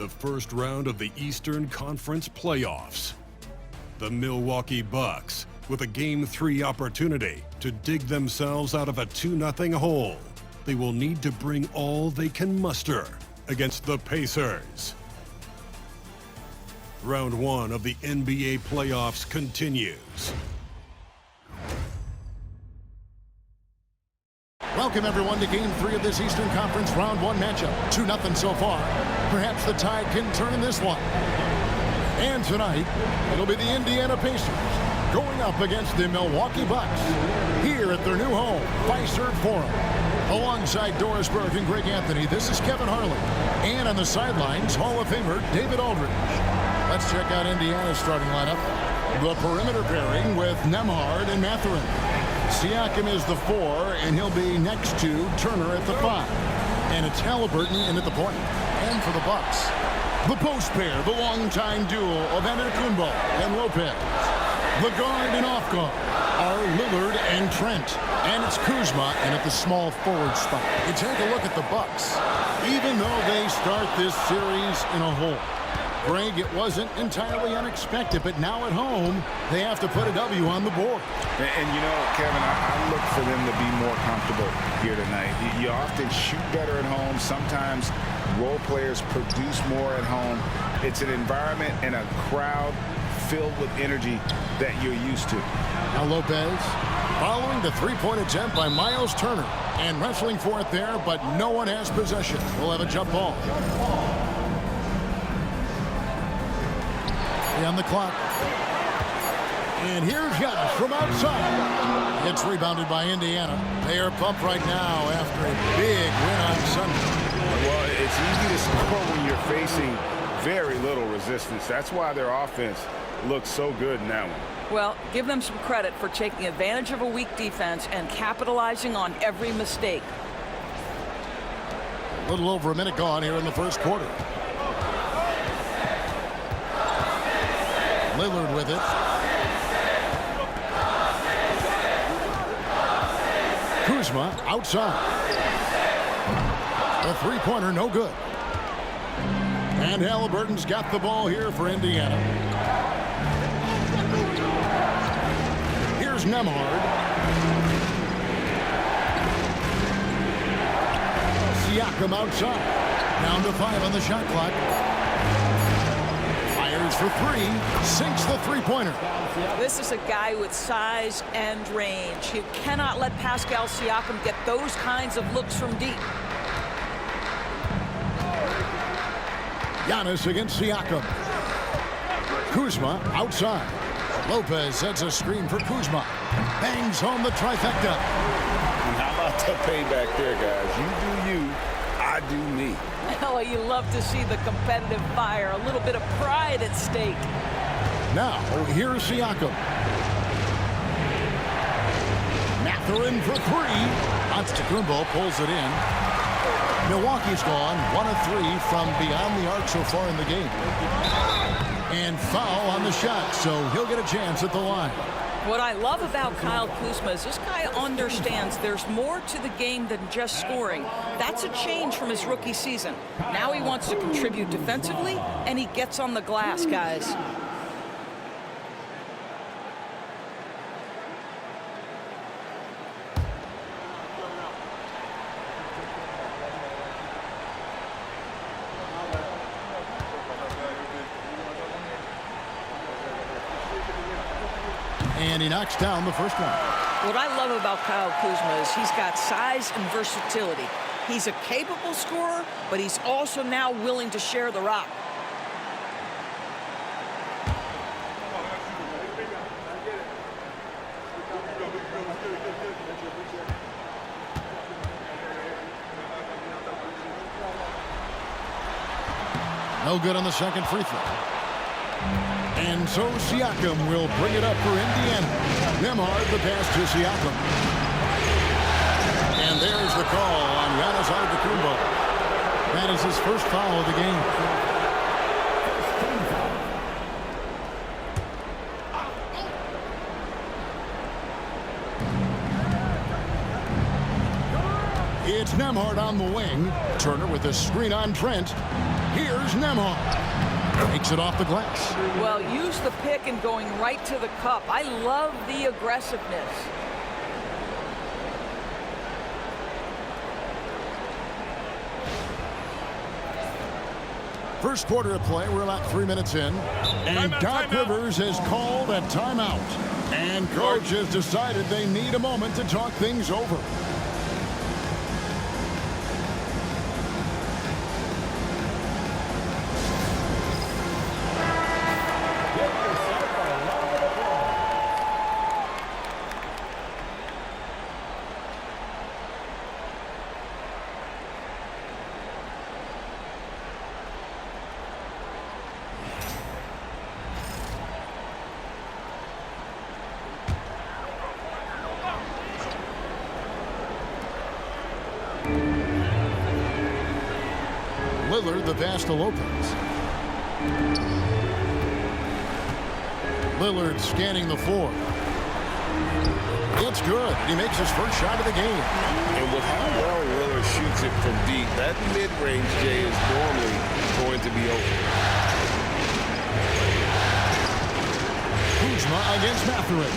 the first round of the Eastern Conference playoffs. The Milwaukee Bucks with a Game 3 opportunity to dig themselves out of a 2-0 hole. They will need to bring all they can muster against the Pacers. Round 1 of the NBA playoffs continues. Welcome, everyone, to Game 3 of this Eastern Conference Round 1 matchup. 2-0 so far. Perhaps the tide can turn in this one. And tonight, it'll be the Indiana Pacers going up against the Milwaukee Bucks here at their new home, PACERS Forum. Alongside Doris Burke and Greg Anthony, this is Kevin Harlan. And on the sidelines, Hall of Famer David Aldridge. Let's check out Indiana's starting lineup. The perimeter pairing with Nembhard and Mathurin. Siakam is the 4, and he'll be next to Turner at the 5. And it's Halliburton in at the point. And for the Bucks, the post pair, the longtime duo of Antetokounmpo and Lopez. The guard and off guard are Lillard and Trent. And it's Kuzma in at the small forward spot. You take a look at the Bucks. Even though they start this series in a hole, Greg, it wasn't entirely unexpected, but now at home, they have to put a W on the board. And you know, Kevin, I look for them to be more comfortable here tonight. You often shoot better at home. Sometimes role players produce more at home. It's an environment and a crowd filled with energy that you're used to. Now Lopez following the three-point attempt by Miles Turner and wrestling for it there, but no one has possession. We'll have a jump ball. On the clock. And here's Giannis from outside. It's rebounded by Indiana. They are pumped right now after a big win on Sunday. Well, it's easy to score when you're facing very little resistance. That's why their offense looks so good in that one. Well, give them some credit for taking advantage of a weak defense and capitalizing on every mistake. A little over a minute gone here in the first quarter. Lillard with it. Kuzma outside. The three-pointer no good. And Halliburton's got the ball here for Indiana. Here's Nembhard. Siakam outside. Down to 5 on the shot clock. For 3, sinks the three-pointer. This is a guy with size and range. You cannot let Pascal Siakam get those kinds of looks from deep. Giannis against Siakam. Kuzma outside. Lopez sets a screen for Kuzma. Bangs home the trifecta. How about the payback there, guys? You do you, I do me. Oh, you love to see the competitive fire, a little bit of pride at stake. Now, here's Siakam. Mathurin for 3. Antetokounmpo pulls it in. Milwaukee's gone 1 of 3 from beyond the arc so far in the game. And foul on the shot, so he'll get a chance at the line. What I love about Kyle Kuzma is this guy understands there's more to the game than just scoring. That's a change from his rookie season. Now he wants to contribute defensively, and he gets on the glass, guys. And he knocks down the first one. What I love about Kyle Kuzma is he's got size and versatility. He's a capable scorer, but he's also now willing to share the rock. No good on the second free throw. And so Siakam will bring it up for Indiana. Nembhard the pass to Siakam. And there's the call on Giannis Antetokounmpo. That is his first foul of the game. It's Nembhard on the wing. Turner with a screen on Trent. Here's Nembhard. Takes it off the glass. Well, use the pick and going right to the cup. I love the aggressiveness. First quarter of play, we're about 3 minutes in. And Doc Rivers has called a timeout. And coach has decided they need a moment to talk things over. Lillard, the pass to Lopez. Lillard scanning the floor. It's good. He makes his first shot of the game. And with how well Lillard shoots it from deep, that mid-range, Jay, is normally going to be open. Kuzma against Mathurin.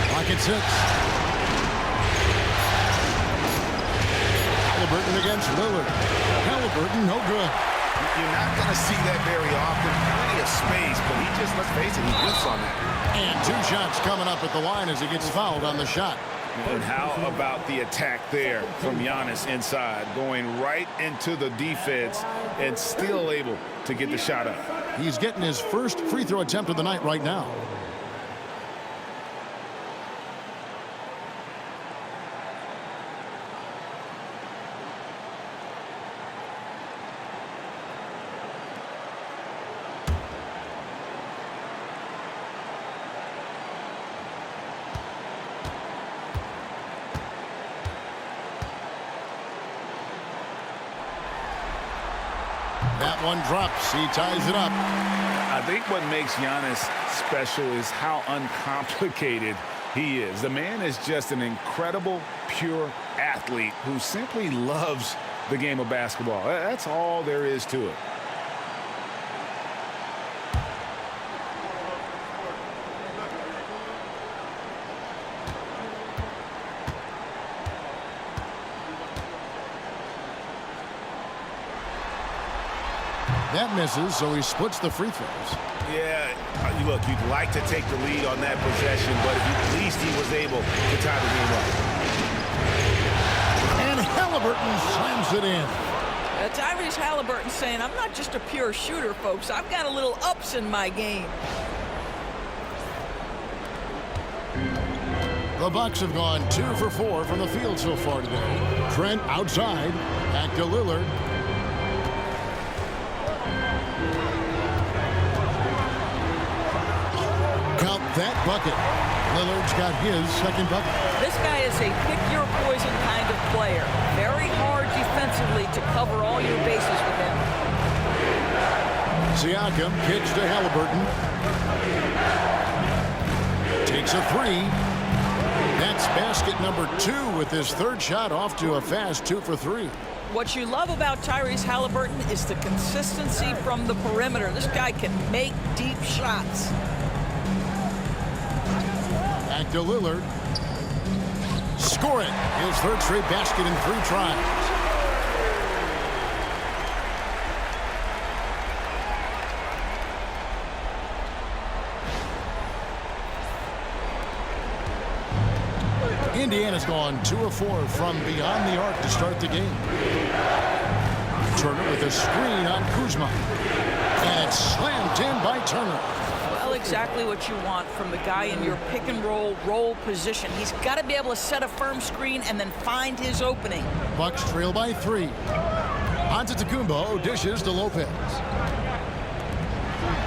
Clock at 6. Halliburton against Lillard. Halliburton, no good. You're not going to see that very often. Plenty of space, but he just, let's face it, he whiffs on that. And 2 shots coming up at the line as he gets fouled on the shot. And how about the attack there from Giannis inside, going right into the defense and still able to get the shot up. He's getting his first free throw attempt of the night right now. That one drops. He ties it up. I think what makes Giannis special is how uncomplicated he is. The man is just an incredible, pure athlete who simply loves the game of basketball. That's all there is to it. That misses, so he splits the free throws. Yeah, look, you'd like to take the lead on that possession, but at least he was able to tie the game up. And Halliburton slams it in. Tyrese Halliburton saying, I'm not just a pure shooter, folks. I've got a little ups in my game. The Bucks have gone 2 for 4 from the field so far today. Trent outside. Back to Lillard. Count that bucket. Lillard's got his second bucket. This guy is a pick-your-poison kind of player. Very hard defensively to cover all your bases with him. Siakam kicks to Halliburton. Takes a 3. That's basket number 2 with his third shot off to a fast 2 for 3. What you love about Tyrese Halliburton is the consistency from the perimeter. This guy can make deep shots. Back to Lillard. Score it. His third straight basket in 3 tries. Indiana's gone 2 of 4 from beyond the arc to start the game. Turner with a screen on Kuzma. And it's slammed in by Turner. Well, exactly what you want from the guy in your pick-and-roll position. He's got to be able to set a firm screen and then find his opening. Bucks trail by 3. Antetokounmpo dishes to Lopez.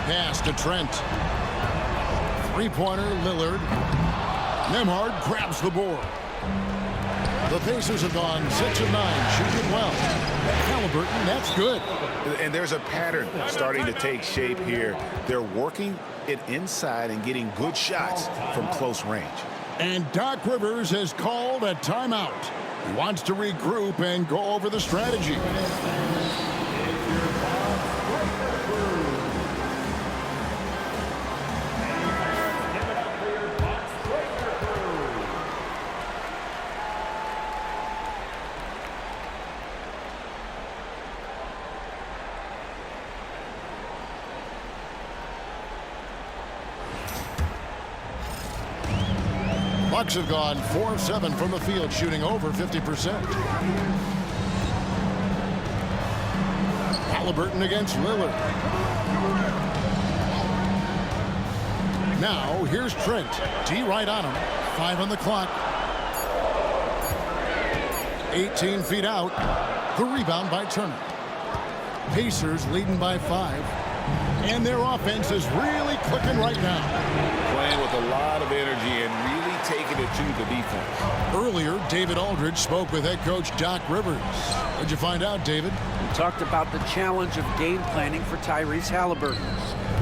Pass to Trent. Three-pointer, Lillard. Nembhard grabs the board. The Pacers have gone 6 of 9, shooting well. Halliburton, that's good. And there's a pattern starting to take shape here. They're working it inside and getting good shots from close range. And Doc Rivers has called a timeout. He wants to regroup and go over the strategy. Bucks have gone 4 of 7 from the field, shooting over 50%. Halliburton against Lillard. Now, here's Trent. D right on him. 5 on the clock. 18 feet out. The rebound by Turner. Pacers leading by 5. And their offense is really clicking right now. Playing with a lot of energy and really taking it to the defense. Earlier, David Aldridge spoke with head coach Doc Rivers. What'd you find out, David? We talked about the challenge of game planning for Tyrese Halliburton.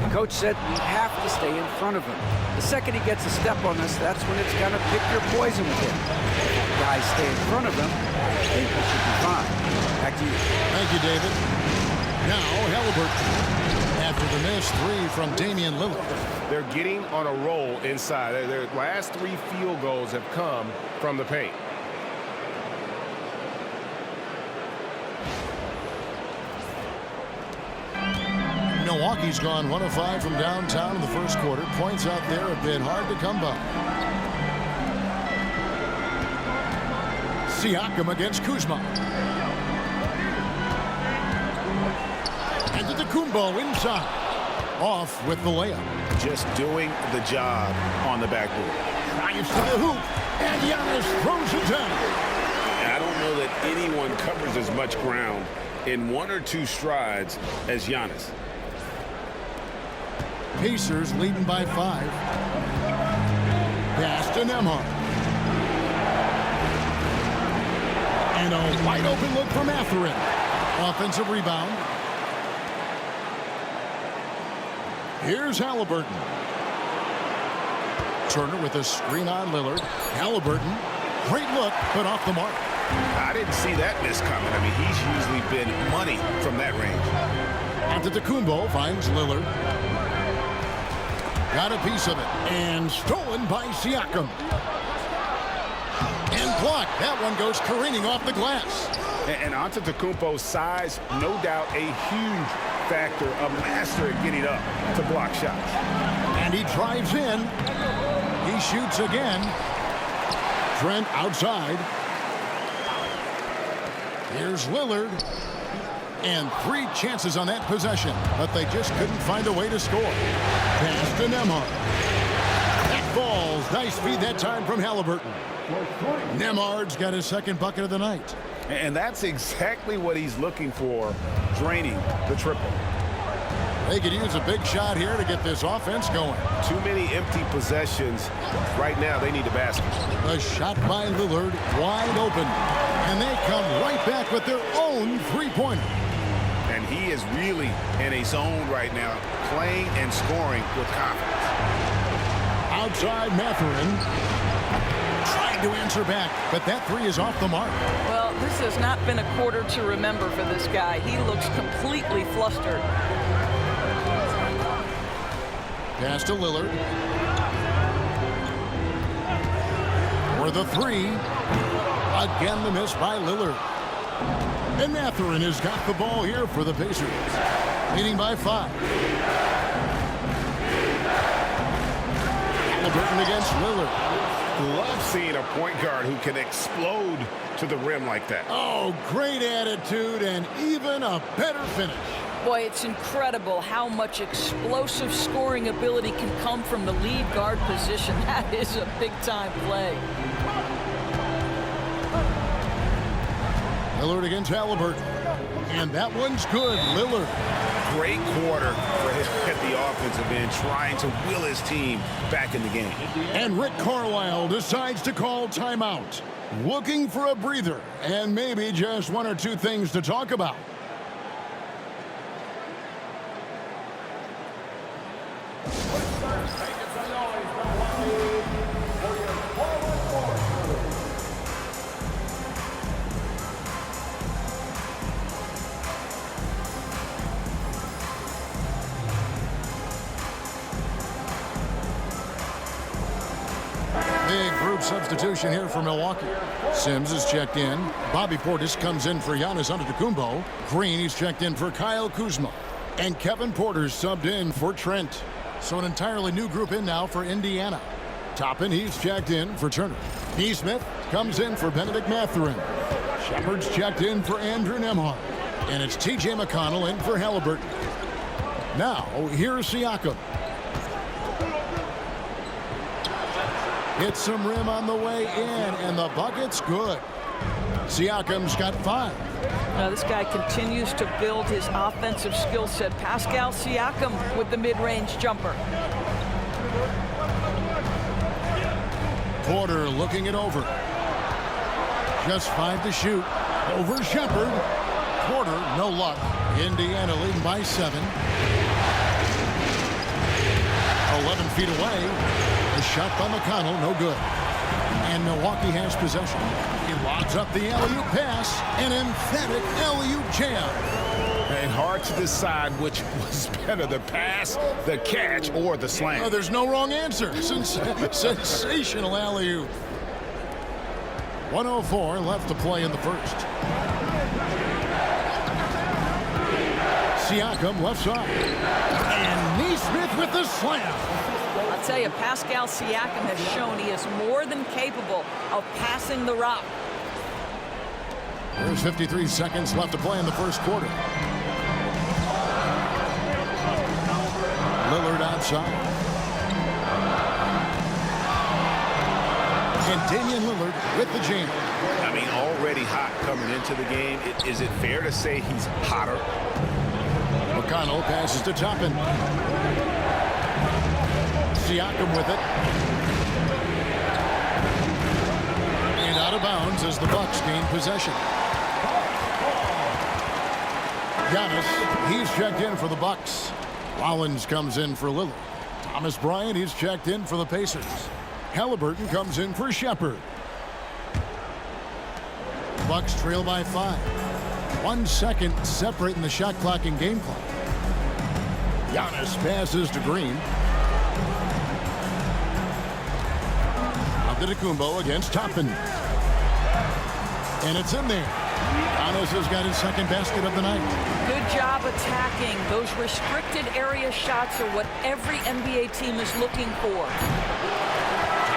The coach said we have to stay in front of him. The second he gets a step on us, that's when it's going to pick your poison with him. If guys stay in front of him, I think we should be fine. Back to you. Thank you, David. Now, Halliburton. After the missed 3 from Damian Lillard. They're getting on a roll inside. Their last 3 field goals have come from the paint. Milwaukee's gone 1 of 5 from downtown in the first quarter. Points out there have been hard to come by. Siakam against Kuzma. And Antetokounmpo inside. Off with the layup. Just doing the job on the backboard. Drives to the hoop. And Giannis throws it down. I don't know that anyone covers as much ground in 1 or 2 strides as Giannis. Pacers leading by 5. Pass to Nembhard. And a wide open look for Mathurin. Offensive rebound. Here's Halliburton. Turner with a screen on Lillard. Halliburton. Great look, but off the mark. I didn't see that miss coming. I mean, he's usually been money from that range. Antetokounmpo finds Lillard. Got a piece of it. And stolen by Siakam. And blocked. That one goes careening off the glass. And Antetokounmpo's size, no doubt a huge factor, a master at getting up to block shots. And he drives in. He shoots again. Trent outside. Here's Lillard. And 3 chances on that possession, but they just couldn't find a way to score. Pass to Nembhard. That falls. Nice feed that time from Halliburton. Nembhard's got his second bucket of the night. And that's exactly what he's looking for, draining the triple. They could use a big shot here to get this offense going. Too many empty possessions. Right now, they need a basket. The shot by Lillard, wide open. And they come right back with their own three-pointer. And he is really in a zone right now, playing and scoring with confidence. Outside Mathurin. Trying to answer back, but that 3 is off the mark. Well, this has not been a quarter to remember for this guy. He looks completely flustered. Pass to Lillard. For the 3. Again, the miss by Lillard. And Mathurin has got the ball here for the Pacers. Leading by 5. Halliburton against Lillard. Love seeing a point guard who can explode to the rim like that. Oh, great attitude and even a better finish. Boy, it's incredible how much explosive scoring ability can come from the lead guard position. That is a big-time play. Lillard against Halliburton. And that one's good. Lillard. Great quarter for him at the offensive end, trying to will his team back in the game. And Rick Carlisle decides to call timeout. Looking for a breather and maybe just 1 or 2 things to talk about. substitution here for Milwaukee. Sims is checked in. Bobby Portis comes in for Giannis Antetokounmpo. Green, he's checked in for Kyle Kuzma. And Kevin Porter's subbed in for Trent. So an entirely new group in now for Indiana. Toppin, he's checked in for Turner. Neesmith comes in for Benedict Mathurin. Shepard's checked in for Andrew Nembhard. And it's T.J. McConnell in for Halliburton. Now, here's Siakam. Hits some rim on the way in, and the bucket's good. Siakam's got 5. Now this guy continues to build his offensive skill set. Pascal Siakam with the mid-range jumper. Porter looking it over. Just 5 to shoot. Over Shepard. Porter, no luck. Indiana leading by 7. 11 feet away. A shot by McConnell, no good. And Milwaukee has possession. He lobs up the alley-oop pass. An emphatic alley-oop jam. And hard to decide which was better, the pass, the catch, or the slam. Oh, there's no wrong answer. Sensational alley-oop. 1:04 left to play in the first. Siakam left side. And Neesmith with the slam. I'll tell you, Pascal Siakam has shown he is more than capable of passing the rock. There's 53 seconds left to play in the first quarter. Lillard outside. And Damian Lillard with the jam. I mean, already hot coming into the game. Is it fair to say he's hotter? McConnell passes to Toppin. Siakam with it. And out of bounds as the Bucks gain possession. Giannis, he's checked in for the Bucks. Rollins comes in for Lillard. Thomas Bryant, he's checked in for the Pacers. Halliburton comes in for Shepard. Bucks trail by 5. 1 second separating the shot clock and game clock. Giannis passes to Green. Antetokounmpo against Toppin. And it's in there. Giannis has got his second basket of the night. Good job attacking. Those restricted area shots are what every NBA team is looking for.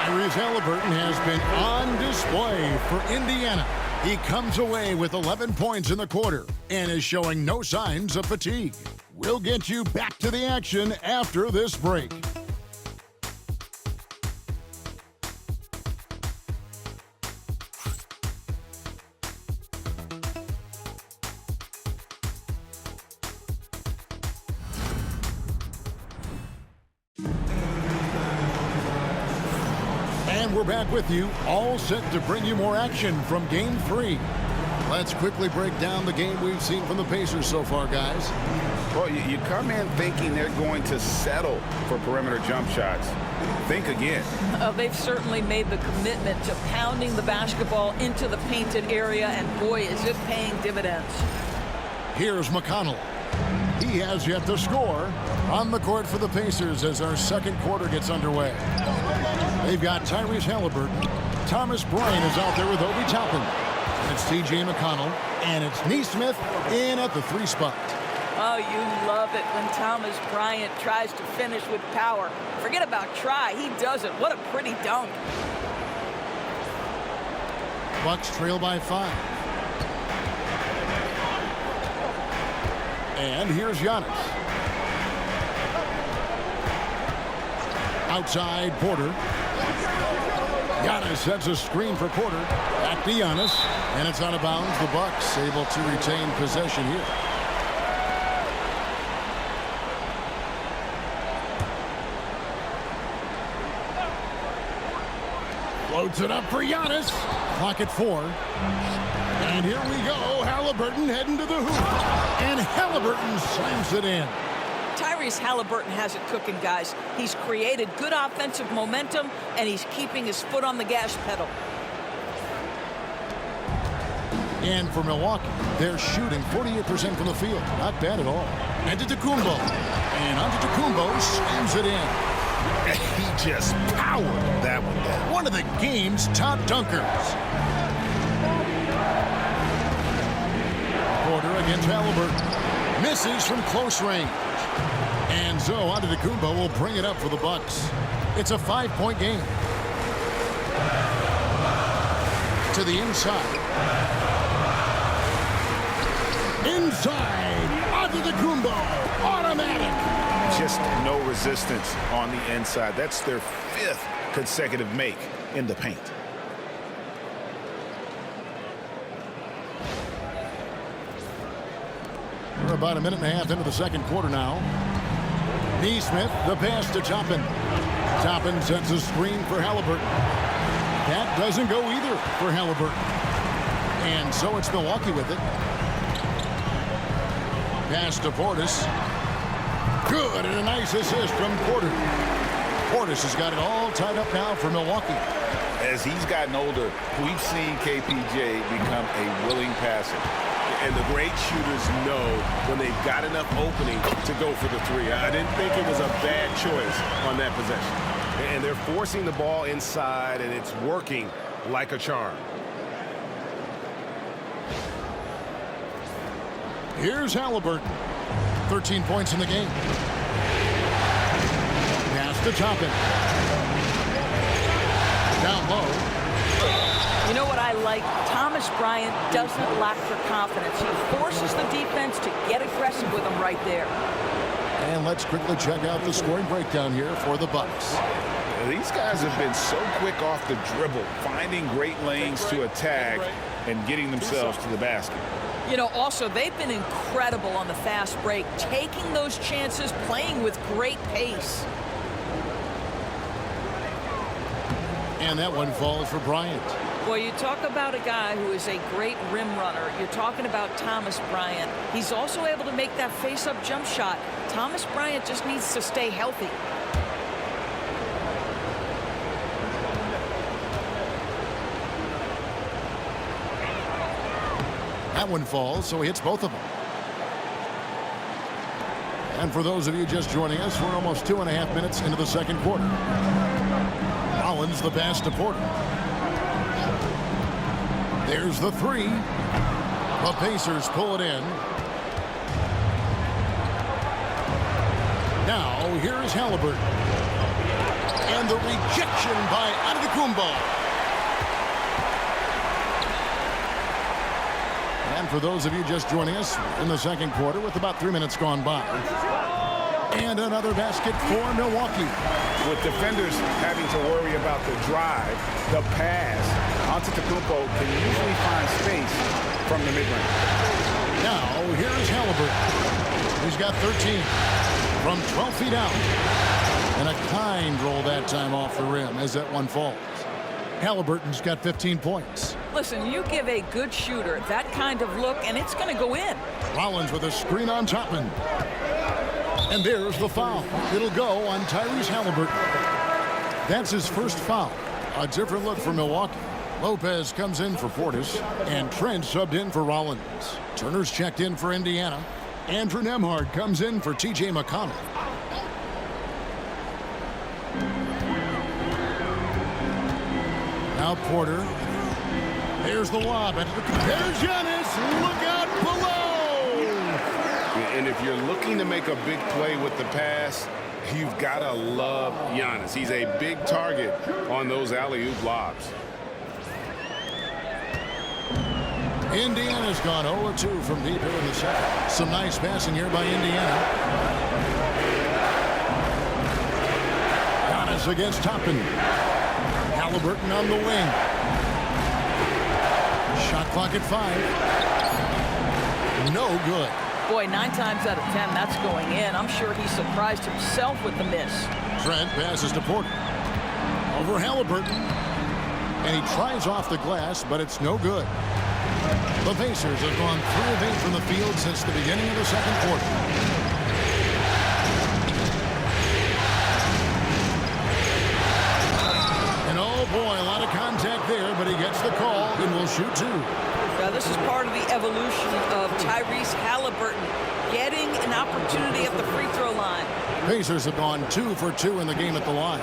Tyrese Halliburton has been on display for Indiana. He comes away with 11 points in the quarter and is showing no signs of fatigue. We'll get you back to the action after this break. And we're back with you, all set to bring you more action from Game 3. Let's quickly break down the game we've seen from the Pacers so far, guys. Well, you come in thinking they're going to settle for perimeter jump shots. Think again. They've certainly made the commitment to pounding the basketball into the painted area, and boy, is it paying dividends. Here's McConnell. He has yet to score on the court for the Pacers as our second quarter gets underway. They've got Tyrese Halliburton. Thomas Bryant is out there with Obi Toppin. It's T.J. McConnell, and it's Neesmith in at the 3 spot. Oh, you love it when Thomas Bryant tries to finish with power. Forget about try, he does it. What a pretty dunk. Bucks trail by 5. And here's Giannis. Outside Porter. Giannis sets a screen for Porter. Back to Giannis. And it's out of bounds. The Bucks able to retain possession here. Floats it up for Giannis. Clock at 4. And here we go. Halliburton heading to the hoop. And Halliburton slams it in. Tyrese Halliburton has it cooking, guys. He's created good offensive momentum, and he's keeping his foot on the gas pedal. And for Milwaukee, they're shooting 48% from the field. Not bad at all. Antetokounmpo. And Antetokounmpo slams it in. He just powered that one down. One of the game's top dunkers. Porter against Halliburton. Misses from close range. And so Antetokounmpo will bring it up for the Bucks. It's a 5-point game. To the inside. Inside. Antetokounmpo. Automatic. Just no resistance on the inside. That's their 5th consecutive make in the paint. We're about a minute and a half into the second quarter now. Neesmith, the pass to Toppin. Toppin sets a screen for Halliburton. That doesn't go either for Halliburton. And so it's Milwaukee with it. Pass to Portis. Good, and a nice assist from Porter. Portis has got it all tied up now for Milwaukee. As he's gotten older, we've seen KPJ become a willing passer. And the great shooters know when they've got enough opening to go for the three. I didn't think it was a bad choice on that possession. And they're forcing the ball inside, and it's working like a charm. Here's Halliburton. 13 points in the game. Pass to Toppin. Down low. You know what I like? Thomas Bryant doesn't lack for confidence. He forces the defense to get aggressive with him right there. And let's quickly check out the scoring breakdown here for the Bucks. These guys have been so quick off the dribble, finding great lanes to attack and getting themselves to the basket. You know, also, they've been incredible on the fast break, taking those chances, playing with great pace. And that one falls for Bryant. Boy, you talk about a guy who is a great rim runner. You're talking about Thomas Bryant. He's also able to make that face-up jump shot. Thomas Bryant just needs to stay healthy. That one falls, so he hits both of them. And for those of you just joining us, we're almost 2.5 minutes into the second quarter. Rollins the pass to Porter. There's the three. The Pacers pull it in. Now here's Halliburton. And the rejection by Antetokounmpo. And for those of you just joining us in the second quarter with about 3 minutes gone by. And another basket for Milwaukee. With defenders having to worry about the drive, the pass, Antetokounmpo can usually find space from the mid-range. Now, here's Halliburton. He's got 13 from 12 feet out. And a kind roll that time off the rim as that one falls. Halliburton's got 15 points. Listen, you give a good shooter that kind of look, and it's going to go in. Rollins with a screen on Toppin. And there's the foul. It'll go on Tyrese Halliburton. That's his first foul. A different look for Milwaukee. Lopez comes in for Portis, and Trent subbed in for Rollins. Turner's checked in for Indiana. Andrew Nembhard comes in for T.J. McConnell. Now Porter. There's the lob. And there's Giannis. Look out below. And if you're looking to make a big play with the pass, you've got to love Giannis. He's a big target on those alley-oop lobs. Indiana's gone 0-2 from deep here in the second. Some nice passing here by Indiana. Giannis against Toppin. Halliburton on the wing. Shot clock at 5. No good. Boy, 9 times out of 10, that's going in. I'm sure he surprised himself with the miss. Trent passes to Porter. Over Halliburton. And he tries off the glass, but it's no good. The Pacers have gone 3 of 8 from the field since the beginning of the second quarter. And oh boy, a lot of contact there, but he gets the call and will shoot 2. Now, this is part of the evolution of Tyrese Halliburton getting an opportunity at the free throw line. Pacers have gone 2 for 2 in the game at the line.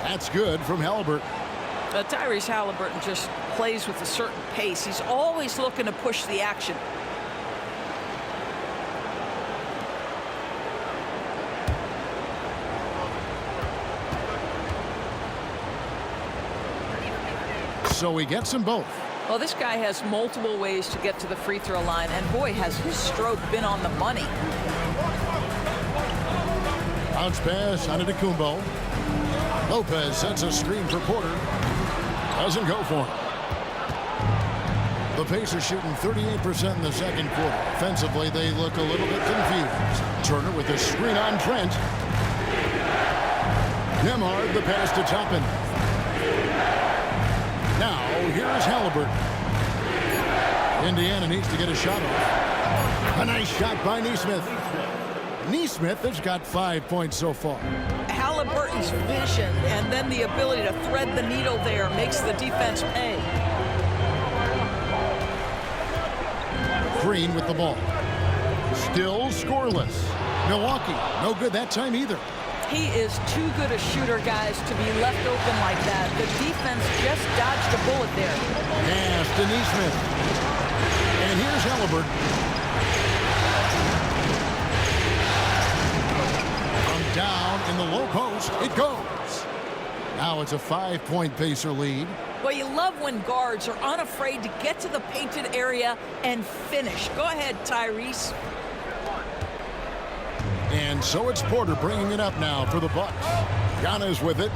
That's good from Halliburton. Tyrese Halliburton just plays with a certain pace. He's always looking to push the action. So he gets them both. Well, this guy has multiple ways to get to the free throw line, and boy, has his stroke been on the money. Bounce pass on Antetokounmpo. Lopez sets a screen for Porter. Doesn't go for him. The Pacers shooting 38% in the second quarter. Offensively, they look a little bit confused. Turner with a screen on Trent. Nembhard the pass to Toppin. Now, here's Halliburton. Indiana needs to get a shot off. A nice shot by Nesmith. Nesmith has got 5 points so far. Halliburton's vision and then the ability to thread the needle there makes the defense pay. Green with the ball. Still scoreless. Milwaukee, no good that time either. He is too good a shooter, guys, to be left open like that. The defense just dodged a bullet there. Pass to Nesmith. And here's Halliburton. From down in the low post, it goes. Now it's a 5-point Pacer lead. Well, you love when guards are unafraid to get to the painted area and finish. Go ahead, Tyrese. And so it's Porter bringing it up now for the Bucks. Giannis with it.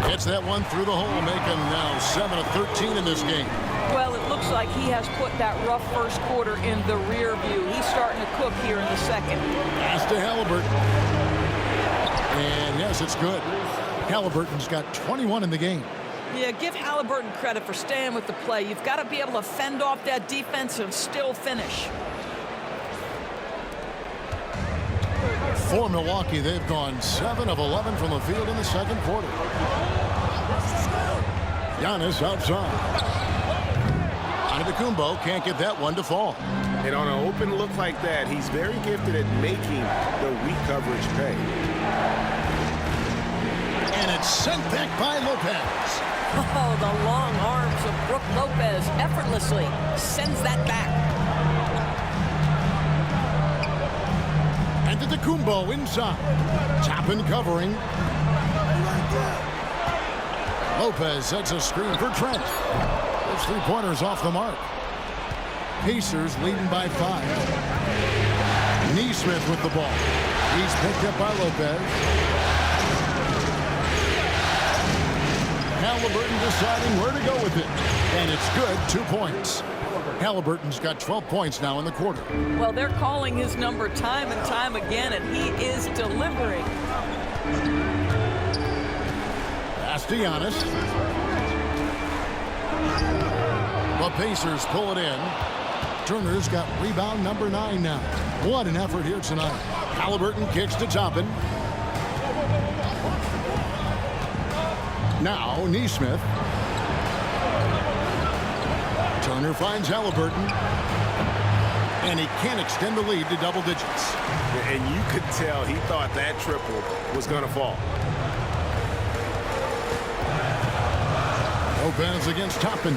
Gets that one through the hole, making now 7 of 13 in this game. Well, it looks like he has put that rough first quarter in the rear view. He's starting to cook here in the second. Pass to Halliburton. And yes, it's good. Halliburton's got 21 in the game. Yeah, give Halliburton credit for staying with the play. You've got to be able to fend off that defense and still finish. For Milwaukee, they've gone 7 of 11 from the field in the second quarter. Giannis outside. Antetokounmpo can't get that one to fall. And on an open look like that, he's very gifted at making the weak coverage pay. And it's sent back by Lopez. Oh, the long arms of Brook Lopez effortlessly sends that back. Antetokounmpo inside. Toppin covering. Lopez sets a screen for Trent. Those 3-pointers off the mark. Pacers leading by 5. Nesmith with the ball. He's picked up by Lopez. Halliburton deciding where to go with it. And it's good, 2 points. Halliburton's got 12 points now in the quarter. Well, they're calling his number time and time again, and he is delivering. Pass to Giannis. The Pacers pull it in. Turner's got rebound number 9 now. What an effort here tonight. Halliburton kicks to Toppin. Now Nesmith. Turner finds Halliburton. And he can't extend the lead to double digits. And you could tell he thought that triple was going to fall. Lopez against Toppin.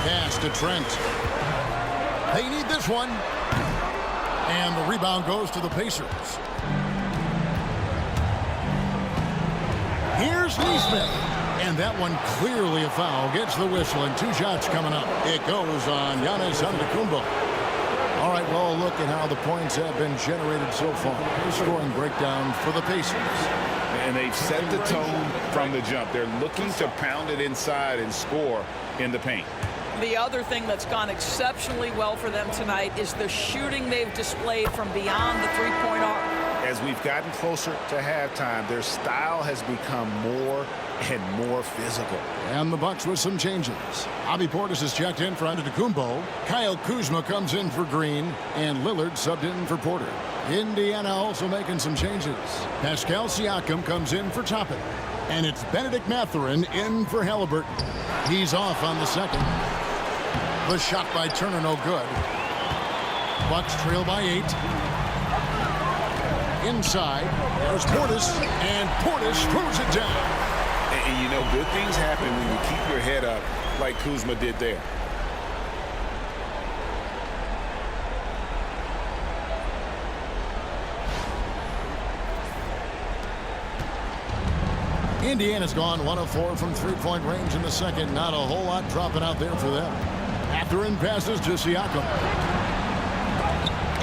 Pass to Trent. They need this one. And the rebound goes to the Pacers. Here's Nesmith. And that one clearly a foul. Gets the whistle and 2 shots coming up. It goes on Giannis Antetokounmpo. All right, well, look at how the points have been generated so far. Scoring breakdown for the Pacers. And they've set the tone from the jump. They're looking to pound it inside and score in the paint. The other thing that's gone exceptionally well for them tonight is the shooting they've displayed from beyond the 3-point arc. As we've gotten closer to halftime, their style has become more and more physical. And the Bucks with some changes. Bobby Portis is checked in for Antetokounmpo. Kyle Kuzma comes in for Green. And Lillard subbed in for Porter. Indiana also making some changes. Pascal Siakam comes in for Toppin. And it's Benedict Mathurin in for Halliburton. He's off on the second. The shot by Turner, no good. Bucks trail by 8. Inside, there's Portis, and Portis throws it down. And you know, good things happen when you keep your head up like Kuzma did there. Indiana's gone 1 of 4 from three-point range in the second. Not a whole lot dropping out there for them. Mathurin passes to Siakam.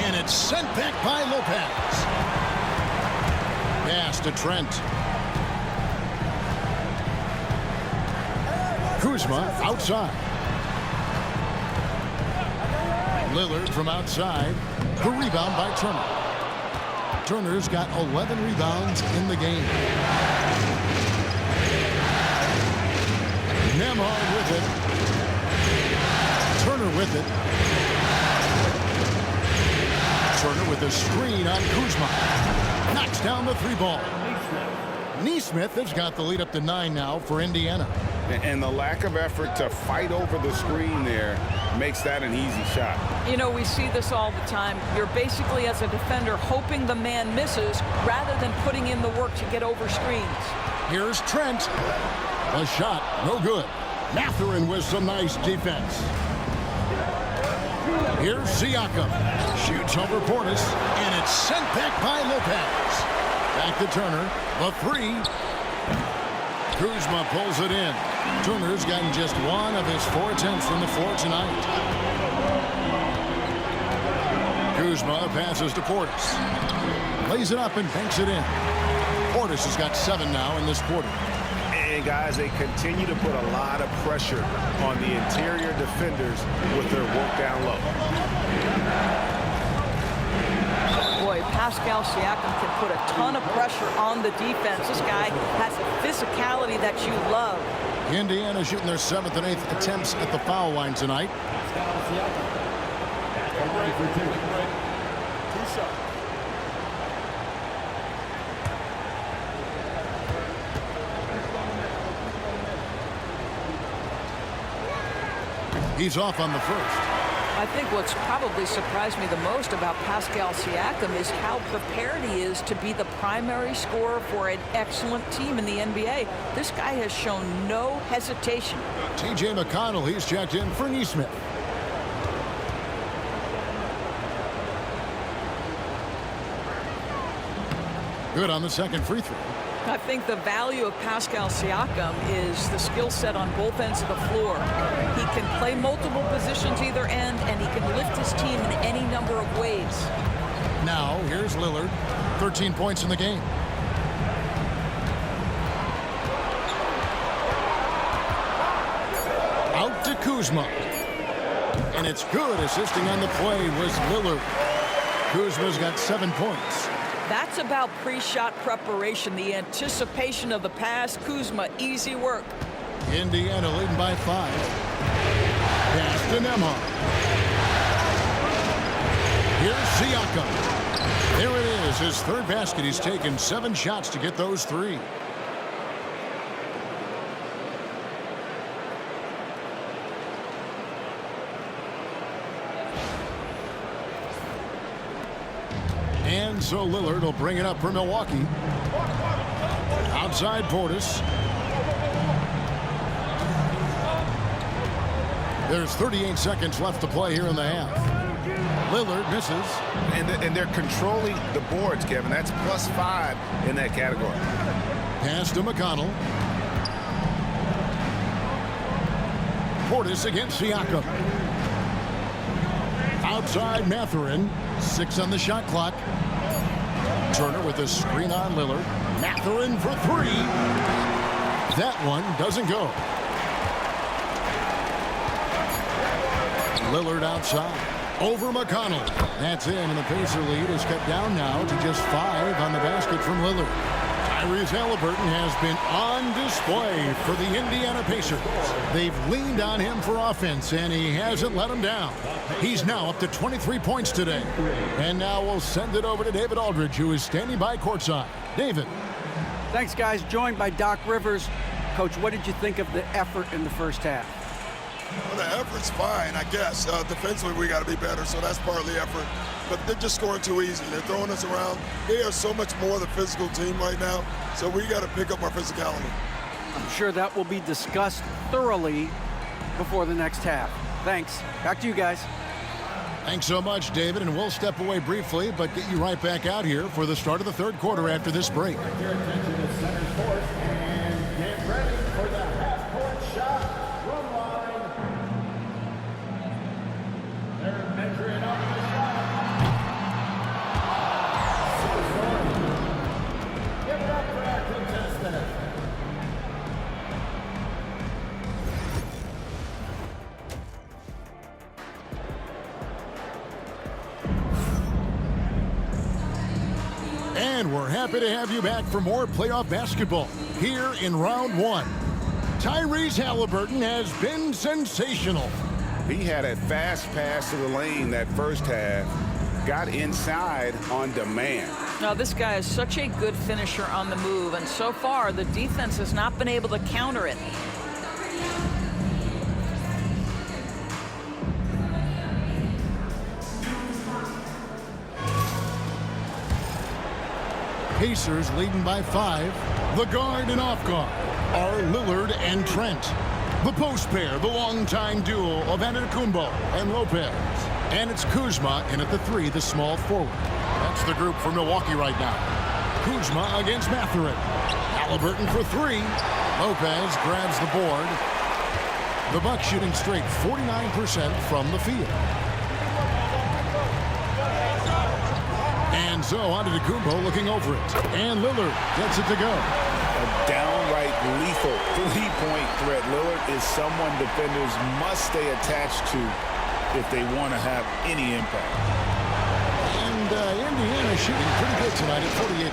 And it's sent back by Lopez. Pass to Trent. Kuzma outside. Lillard from outside. The rebound by Turner. Turner's got 11 rebounds in the game. Nemhard with it. Turner with it. Turner with a screen on Kuzma. Knocks down the 3-ball. Nesmith has got the lead up to 9 now for Indiana. And the lack of effort to fight over the screen there makes that an easy shot. You know, we see this all the time. You're basically, as a defender, hoping the man misses rather than putting in the work to get over screens. Here's Trent. A shot, no good. Mathurin with some nice defense. Here's Siakam. Shoots over Portis, and it's sent back by Lopez. Back to Turner. The 3. Kuzma pulls it in. Turner's gotten just 1 of his 4 attempts from the floor tonight. Kuzma passes to Portis. Lays it up and banks it in. Portis has got 7 now in this quarter. And guys, they continue to put a lot of pressure on the interior defenders with their work down low. Boy, Pascal Siakam can put a ton of pressure on the defense. This guy has a physicality that you love. Indiana shooting their 7th and 8th attempts at the foul line tonight. He's off on the first. I think what's probably surprised me the most about Pascal Siakam is how prepared he is to be the primary scorer for an excellent team in the NBA. This guy has shown no hesitation. T.J. McConnell, he's checked in for Nesmith. Good on the second free throw. I think the value of Pascal Siakam is the skill set on both ends of the floor. He can play multiple positions either end, and he can lift his team in any number of ways. Now, here's Lillard. 13 points in the game. Out to Kuzma. And it's good. Assisting on the play was Lillard. Kuzma's got 7 points. That's about pre-shot preparation, the anticipation of the pass. Kuzma, easy work. Indiana leading by 5. Pass to Nemhard. Here's Siakam. There it is, his 3rd basket. He's taken 7 shots to get those 3. And so Lillard will bring it up for Milwaukee. Outside Portis. There's 38 seconds left to play here in the half. Lillard misses. And they're controlling the boards, Kevin. That's +5 in that category. Pass to McConnell. Portis against Siakam. Outside Mathurin. 6 on the shot clock. Turner with a screen on Lillard. Mathurin for 3. That one doesn't go. Lillard outside. Over McConnell. That's in, and the Pacer lead is cut down now to just 5 on the basket from Lillard. Tyrese Halliburton has been on display for the Indiana Pacers. They've leaned on him for offense, and he hasn't let them down. He's now up to 23 points today. And now we'll send it over to David Aldridge, who is standing by courtside. David. Thanks, guys. Joined by Doc Rivers. Coach, what did you think of the effort in the first half? Well, the effort's fine, I guess. Defensively, we got to be better, so that's part of the effort. But they're just scoring too easy. They're throwing us around. They are so much more the physical team right now, so we got to pick up our physicality. I'm sure that will be discussed thoroughly before the next half. Thanks. Back to you guys. Thanks so much, David, and we'll step away briefly, but get you right back out here for the start of the third quarter after this break. Your attention is center court, and get ready for the half-court shot from line. They're measuring up the shot. Give it up for our contestant. And we're happy to have you back for more playoff basketball here in round one. Tyrese Halliburton has been sensational. He had a fast pass to the lane that first half, got inside on demand. Now, this guy is such a good finisher on the move, and so far the defense has not been able to counter it. Pacers leading by 5. The guard and off guard are Lillard and Trent. The post pair, the longtime duo of Antetokounmpo and Lopez. And it's Kuzma in at the 3, the small forward. That's the group for Milwaukee right now. Kuzma against Mathurin. Halliburton for 3. Lopez grabs the board. The Bucks shooting straight 49% from the field. And so Antetokounmpo looking over it. And Lillard gets it to go. A downright lethal three-point threat. Lillard is someone defenders must stay attached to if they want to have any impact. And Indiana shooting pretty good tonight at 48%.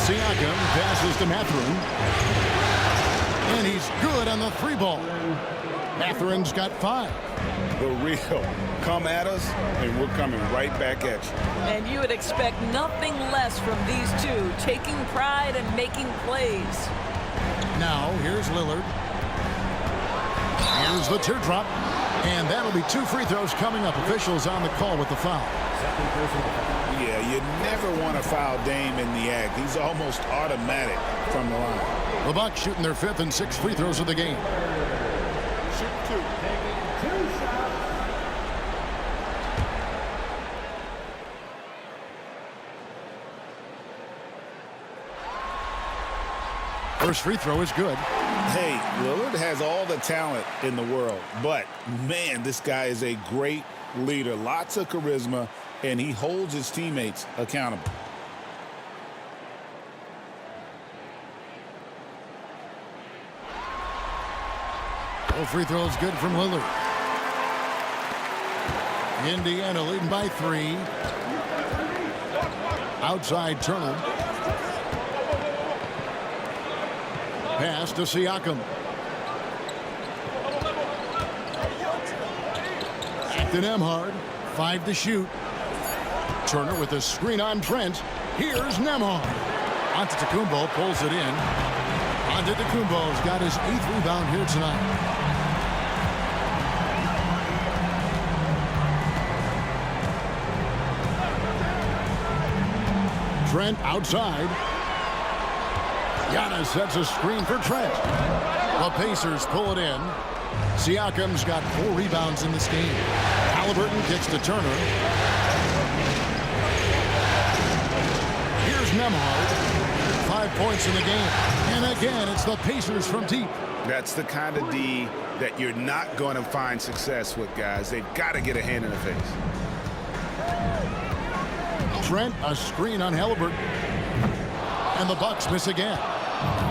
Siakam passes to Mathurin. And he's good on the 3-ball. Mathurin's got 5. The real come at us, and we're coming right back at you. And you would expect nothing less from these two, taking pride and making plays. Now, here's Lillard. Here's the teardrop. And that'll be 2 free throws coming up. Officials on the call with the foul. Yeah, you never want to foul Dame in the act. He's almost automatic from the line. The Bucks shooting their 5th and 6th free throws of the game. Shoot 2. First free throw is good. Hey, Lillard has all the talent in the world, but, man, this guy is a great leader. Lots of charisma, and he holds his teammates accountable. Full free throw is good from Lillard. Indiana leading by 3. Outside Turner. Pass to Siakam. To Nembhard. 5 to shoot. Turner with a screen on Trent. Here's Nembhard. Antetokounmpo pulls it in. Antetokounmpo's got his 8th rebound here tonight. Trent outside. Giannis sets a screen for Trent. The Pacers pull it in. Siakam's got 4 rebounds in this game. Halliburton gets to Turner. Here's Nembhard. 5 points in the game. And again, it's the Pacers from deep. That's the kind of D that you're not going to find success with, guys. They've got to get a hand in the face. Trent, a screen on Halliburton. And the Bucks miss again.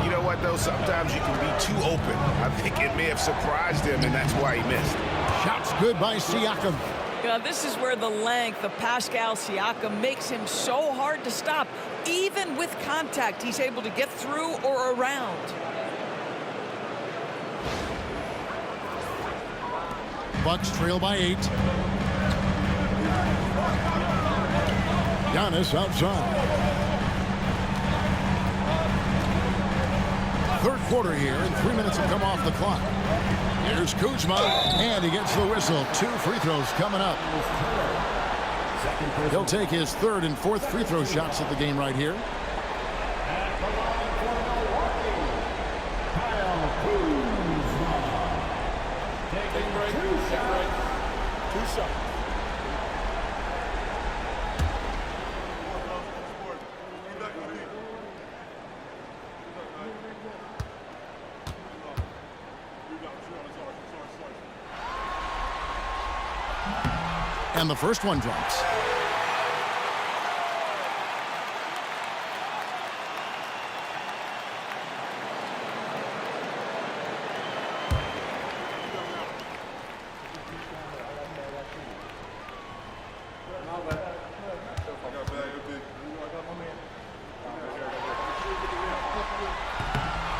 You know what, though? Sometimes you can be too open. I think it may have surprised him, and that's why he missed. Shots good by Siakam. Yeah, this is where the length of Pascal Siakam makes him so hard to stop. Even with contact, he's able to get through or around. Bucks trail by 8. Giannis outside. Third quarter here, and 3 minutes have come off the clock. Here's Kuzma, and he gets the whistle. 2 free throws coming up. He'll take his third and fourth free throw shots of the game right here. And the first one drops.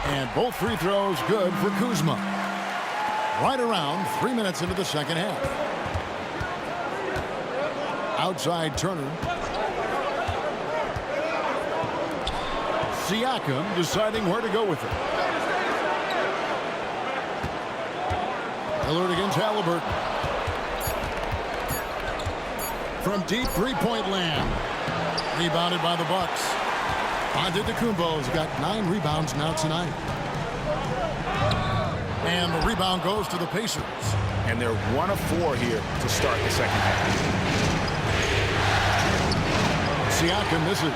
And both free throws good for Kuzma. Right around 3 minutes into the second half. Outside Turner. Siakam deciding where to go with it. Lillard against Halliburton. From deep three-point land. Rebounded by the Bucks. Antetokounmpo's got 9 rebounds now tonight. And the rebound goes to the Pacers. And they're 1 of 4 here to start the second half. Siakam misses.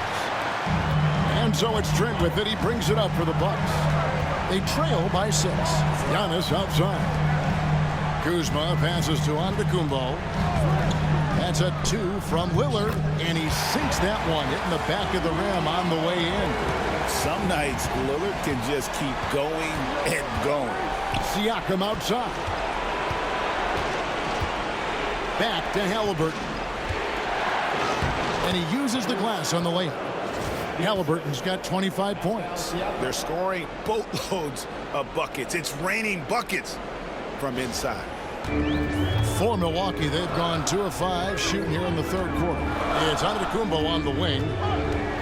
And so it's Trent with it. He brings it up for the Bucks. They trail by 6. Giannis outside. Kuzma passes to Antetokounmpo. That's a 2 from Lillard. And he sinks that one, hitting the back of the rim on the way in. Some nights, Lillard can just keep going and going. Siakam outside. Back to Halliburton. And he uses the glass on the layup. Halliburton's got 25 points. They're scoring boatloads of buckets. It's raining buckets from inside. For Milwaukee, they've gone 2 of 5 shooting here in the third quarter. It's Antetokounmpo on the wing.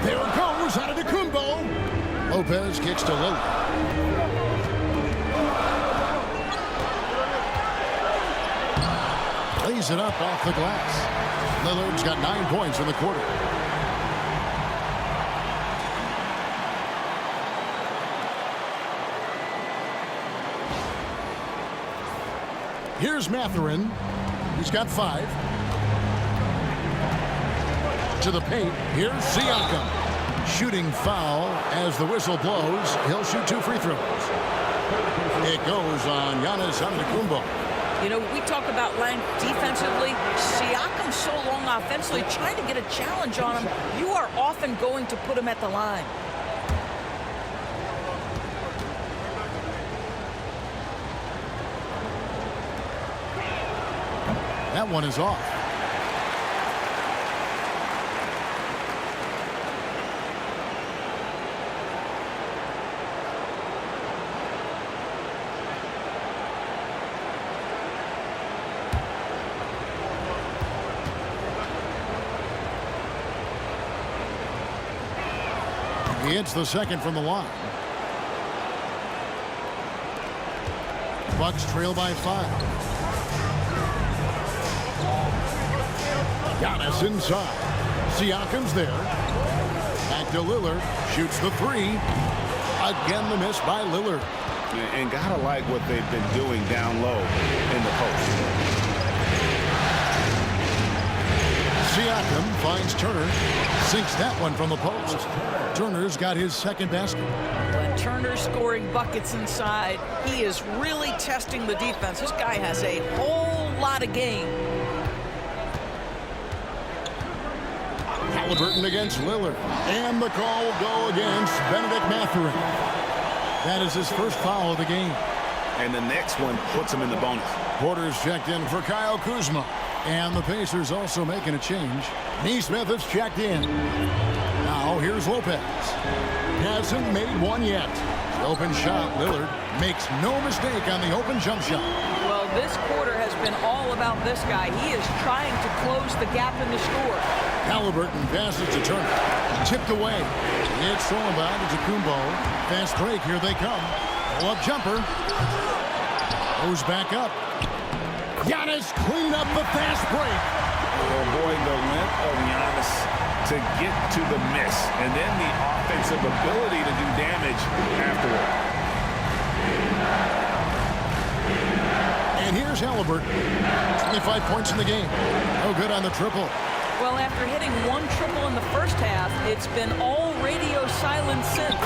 There it goes, Antetokounmpo. Lopez kicks to Lillard. Lays it up off the glass. Lillard's got 9 points in the quarter. Here's Mathurin. He's got 5. To the paint. Here's Siakam. Shooting foul as the whistle blows. He'll shoot 2 free throws. It goes on Giannis Antetokounmpo. You know, we talk about length defensively. Siakam's so long offensively, trying to get a challenge on him. You are often going to put him at the line. That one is off. He hits the second from the line. Bucks trail by 5. Giannis inside. Siakam's there. Back to Lillard. Shoots the 3. Again the miss by Lillard. And gotta like what they've been doing down low in the post. Siakam finds Turner. Sinks that one from the post. Turner's got his second basket. When Turner's scoring buckets inside, he is really testing the defense. This guy has a whole lot of game. Halliburton against Lillard. And the call will go against Benedict Mathurin. That is his first foul of the game. And the next one puts him in the bonus. Porter's checked in for Kyle Kuzma. And the Pacers also making a change. Neesmith is checked in. Now here's Lopez. Hasn't made one yet. The open shot, Lillard makes no mistake on the open jump shot. Well, this quarter has been all about this guy. He is trying to close the gap in the score. Halliburton passes to Turner. Tipped away. It's thrown by to Kumbo. Fast break, here they come. Pull-up jumper. Goes back up. Giannis clean up the fast break. Oh boy, the length of Giannis to get to the miss, and then the offensive ability to do damage afterward. And here's Halliburton. 25 points in the game. No good on the triple. Well, after hitting one triple in the first half, it's been all radio silence since.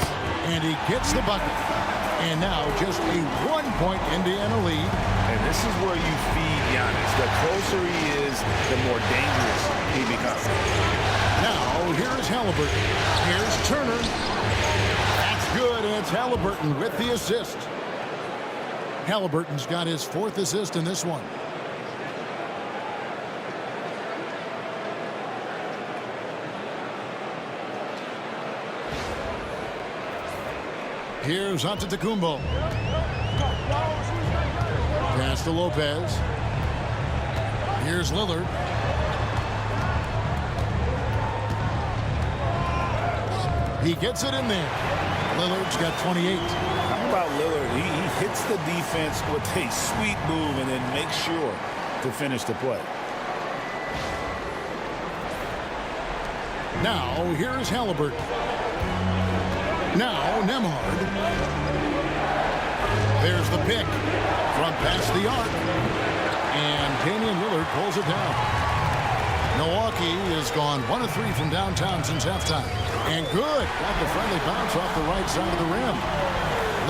And he gets the bucket. And now just a 1-point Indiana lead. And this is where you feed Giannis. The closer he is, the more dangerous he becomes. Now, here's Halliburton. Here's Turner. That's good, and it's Halliburton with the assist. Halliburton's got his 4th assist in this one. Here's Antetokounmpo. Pass to Lopez. Here's Lillard. He gets it in there. Lillard's got 28. How about Lillard? He hits the defense with a sweet move and then makes sure to finish the play. Now, here's Halliburton. Now, Nembhard. There's the pick from past the arc. And Damian Lillard pulls it down. Milwaukee has gone 1 of 3 from downtown since halftime. And good. Got the friendly bounce off the right side of the rim.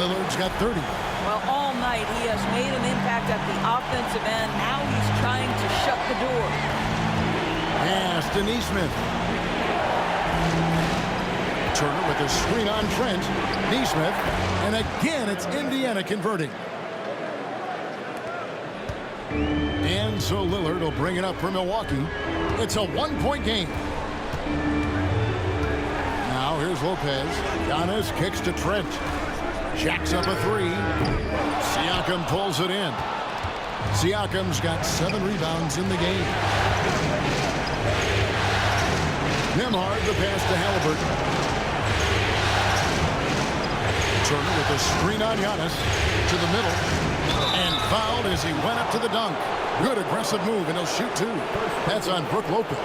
Lillard's got 30. Well, all night he has made an impact at the offensive end. Now he's trying to shut the door. Pass to Neesmith. Turner with a screen on Trent. Neesmith. And again, it's Indiana converting. And so Lillard will bring it up for Milwaukee. It's a 1-point game. Now here's Lopez. Giannis kicks to Trent. Jacks up a 3. Siakam pulls it in. Siakam's got 7 rebounds in the game. Nembhard the pass to Halliburton. Turner with a screen on Giannis to the middle. And fouled as he went up to the dunk. Good aggressive move, and he'll shoot 2. That's on Brook Lopez.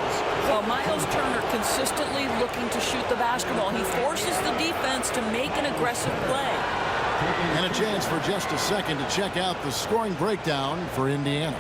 Well, Miles Turner consistently looking to shoot the basketball. He forces the defense to make an aggressive play. And a chance for just a second to check out the scoring breakdown for Indiana.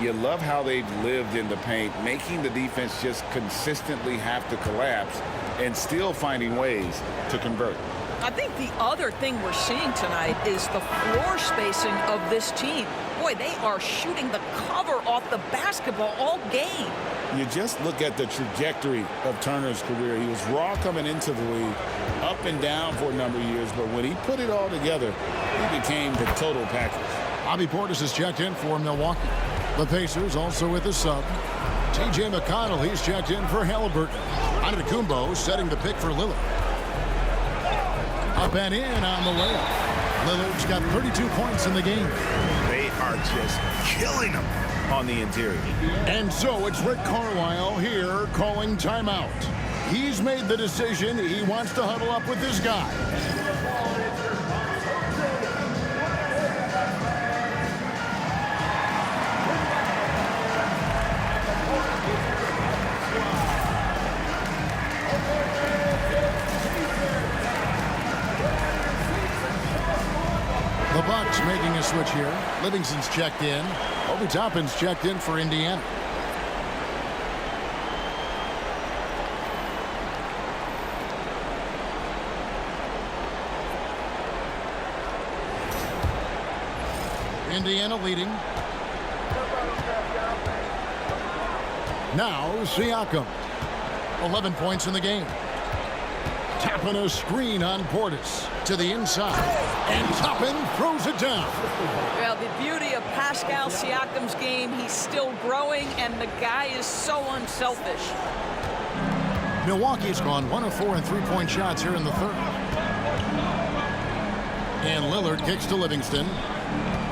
You love how they've lived in the paint, making the defense just consistently have to collapse and still finding ways to convert. I think the other thing we're seeing tonight is the floor spacing of this team. Boy, they are shooting the cover off the basketball all game. You just look at the trajectory of Turner's career. He was raw coming into the league, up and down for a number of years, but when he put it all together, he became the total package. Bobby Portis is checked in for Milwaukee. The Pacers also with a sub. T.J. McConnell, he's checked in for Halliburton. Antetokounmpo setting the pick for Lillard. Up and in on the layup. Lillard's got 32 points in the game. They are just killing them on the interior. And so it's Rick Carlisle here calling timeout. He's made the decision. He wants to huddle up with this guy. The Bucks making a switch here. Livingston's checked in. Obi Toppin's checked in for Indiana. Indiana leading. Now Siakam. 11 points in the game. Toppin a screen on Portis to the inside. And Toppin throws it down. Well, the beauty of Pascal Siakam's game. He's still growing, and the guy is so unselfish. Milwaukee's gone 1 of 4 in three-point shots here in the third. And Lillard kicks to Livingston.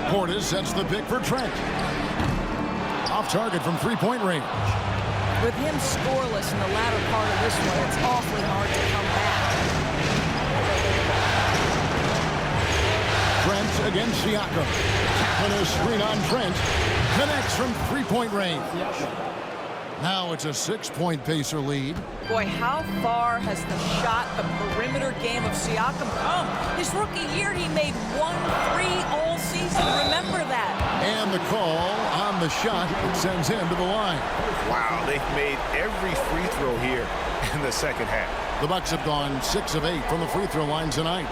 Portis sets the pick for Trent. Off target from three-point range. With him scoreless in the latter part of this one, it's awfully hard to come back. Trent against Siakam. Tapping a screen on Trent. Connects from three-point range. Now it's a 6-point Pacer lead. Boy, how far has the shot, the perimeter game of Siakam come? His rookie year, he made 1 3 all season. Remember that. And the call on the shot sends him to the line. Wow, they've made every free throw here in the second half. The Bucks have gone 6 of 8 from the free throw line tonight.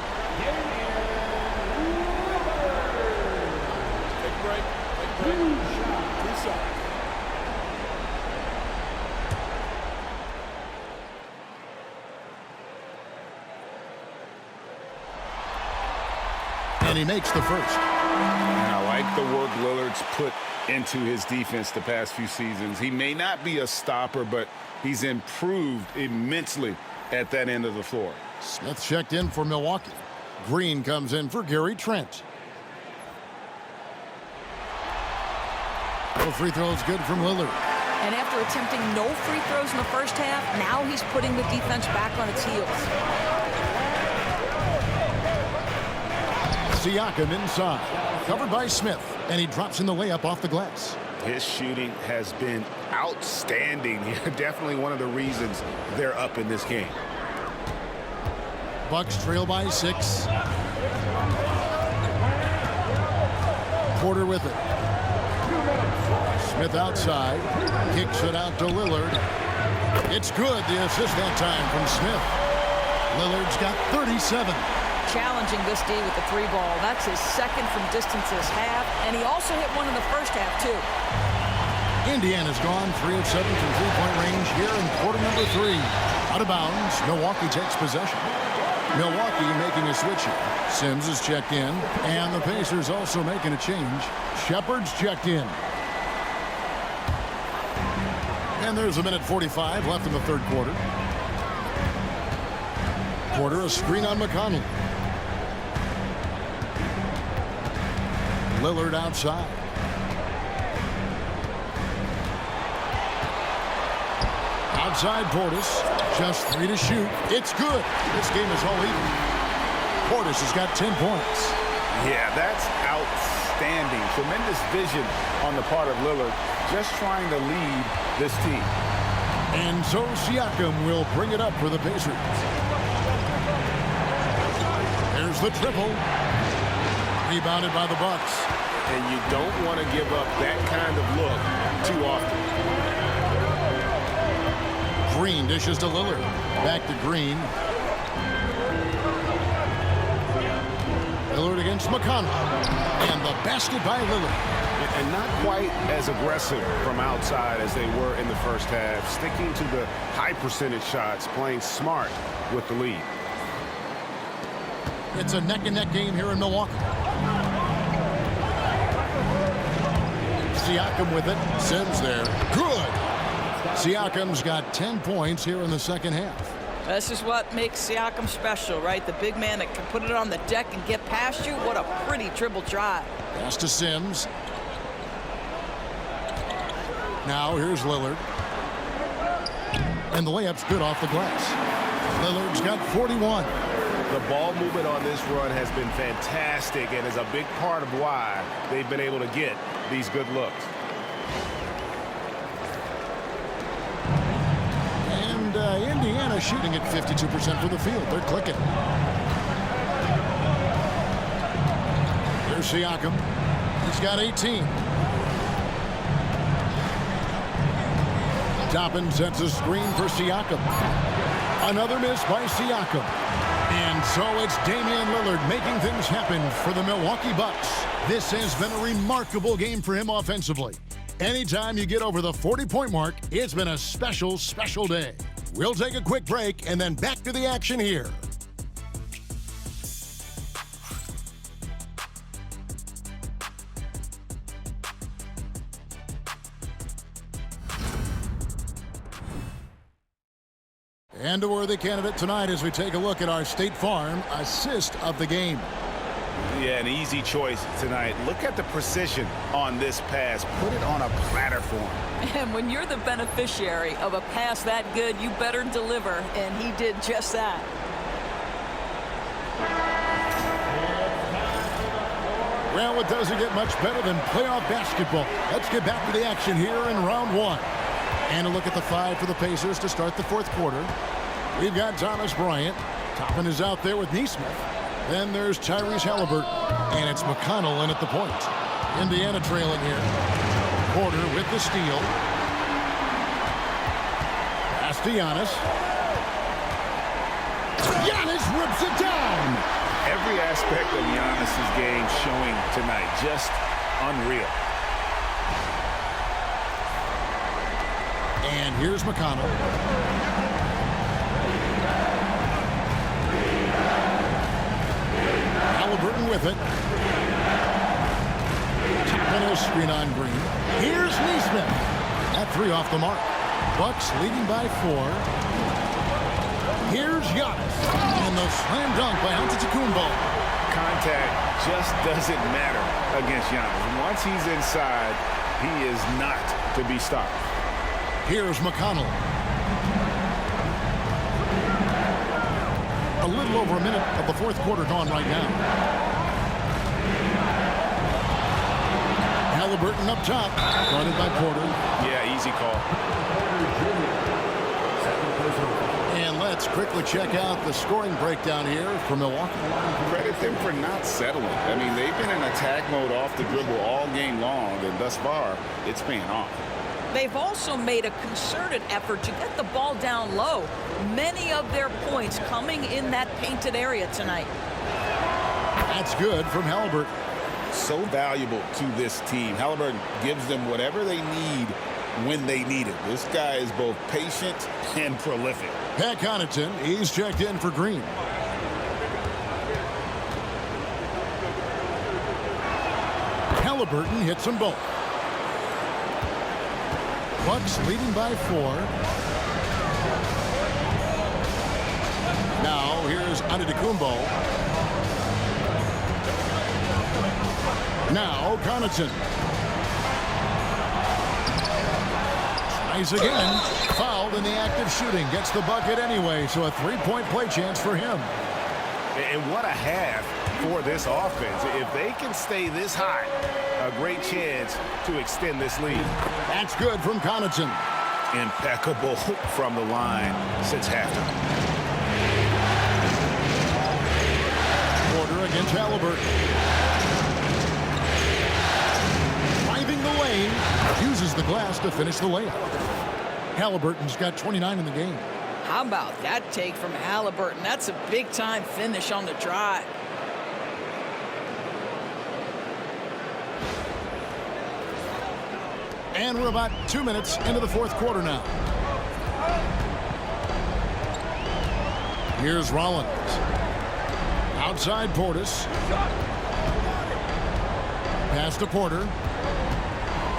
And he makes the first. And I like the work Lillard's put into his defense the past few seasons. He may not be a stopper, but he's improved immensely at that end of the floor. Smith checked in for Milwaukee. Green comes in for Gary Trent. No free throws good from Lillard. And after attempting no free throws in the first half, now he's putting the defense back on its heels. Siakam inside, covered by Smith, and he drops in the layup off the glass. His shooting has been outstanding. Definitely one of the reasons they're up in this game. Bucks trail by 6. Porter with it. Smith outside, kicks it out to Lillard. It's good, the assist that time from Smith. Lillard's got 37. Challenging this D with the 3-ball. That's his second from distance this half, and he also hit one in the first half, too. Indiana's gone 3 of 7 from three-point range here in quarter number 3. Out of bounds, Milwaukee takes possession. Milwaukee making a switch here. Sims is checked in, and the Pacers also making a change. Shepard's checked in. And there's a minute 45 left in the third quarter. Porter a screen on McConnell. Lillard outside. Outside Portis. Just 3 to shoot. It's good. This game is all even. Portis has got 10 points. Yeah, that's outstanding. Tremendous vision on the part of Lillard. Just trying to lead this team. And so Siakam will bring it up for the Pacers. There's the triple. Rebounded by the Bucks. And you don't want to give up that kind of look too often. Green dishes to Lillard. Back to Green. Lillard against McConnell. And the basket by Lillard. And not quite as aggressive from outside as they were in the first half. Sticking to the high percentage shots, playing smart with the lead. It's a neck-and-neck game here in Milwaukee. Siakam with it. Sims there. Good. Siakam's got 10 points here in the second half. This is what makes Siakam special, right? The big man that can put it on the deck and get past you. What a pretty dribble drive. Pass to Sims. Now here's Lillard. And the layup's good off the glass. Lillard's got 41. The ball movement on this run has been fantastic and is a big part of why they've been able to get these good looks. And Indiana shooting at 52% from the field. They're clicking. There's Siakam. He's got 18. Toppin sets a screen for Siakam. Another miss by Siakam. And so it's Damian Lillard making things happen for the Milwaukee Bucks. This has been a remarkable game for him offensively. Anytime you get over the 40-point mark, it's been a special, special day. We'll take a quick break and then back to the action here. And a worthy candidate tonight as we take a look at our State Farm assist of the game. Yeah, an easy choice tonight. Look at the precision on this pass. Put it on a platter for him. And when you're the beneficiary of a pass that good, you better deliver, and he did just that. Well, it doesn't get much better than playoff basketball. Let's get back to the action here in round one. And a look at the 5 for the Pacers to start the fourth quarter. We've got Thomas Bryant. Toppin is out there with Neesmith. Then there's Tyrese Halliburton. And it's McConnell in at the point. Indiana trailing here. Porter with the steal. Pass to Giannis. Giannis rips it down. Every aspect of Giannis's game showing tonight. Just unreal. And here's McConnell. Halliburton with it. Toppin a screen on Green. Here's Neesmith. That 3 off the mark. Bucks leading by 4. Here's Giannis. And the slam dunk by Antetokounmpo. Contact just doesn't matter against Giannis. Once he's inside, he is not to be stopped. Here's McConnell. A little over a minute of the fourth quarter gone right now. Halliburton up top. Guarded by Porter. Yeah, easy call. And let's quickly check out the scoring breakdown here for Milwaukee. Credit them for not settling. I mean, they've been in attack mode off the dribble all game long, and thus far, it's paying off. They've also made a concerted effort to get the ball down low. Many of their points coming in that painted area tonight. That's good from Halliburton. So valuable to this team. Halliburton gives them whatever they need when they need it. This guy is both patient and prolific. Pat Connaughton, he's checked in for Green. Halliburton hits them both. Bucks leading by 4. Now here's Antetokounmpo. Now Connaughton. Tries again. Fouled in the act of shooting. Gets the bucket anyway, so a 3-point play chance for him. And what a half for this offense. If they can stay this high, a great chance to extend this lead. That's good from Connaughton. Impeccable from the line since halftime. Porter against Halliburton. Driving the lane. Uses the glass to finish the layup. Halliburton's got 29 in the game. How about that take from Halliburton? That's a big-time finish on the drive. And we're about 2 minutes into the fourth quarter now. Here's Rollins. Outside Portis. Pass to Porter.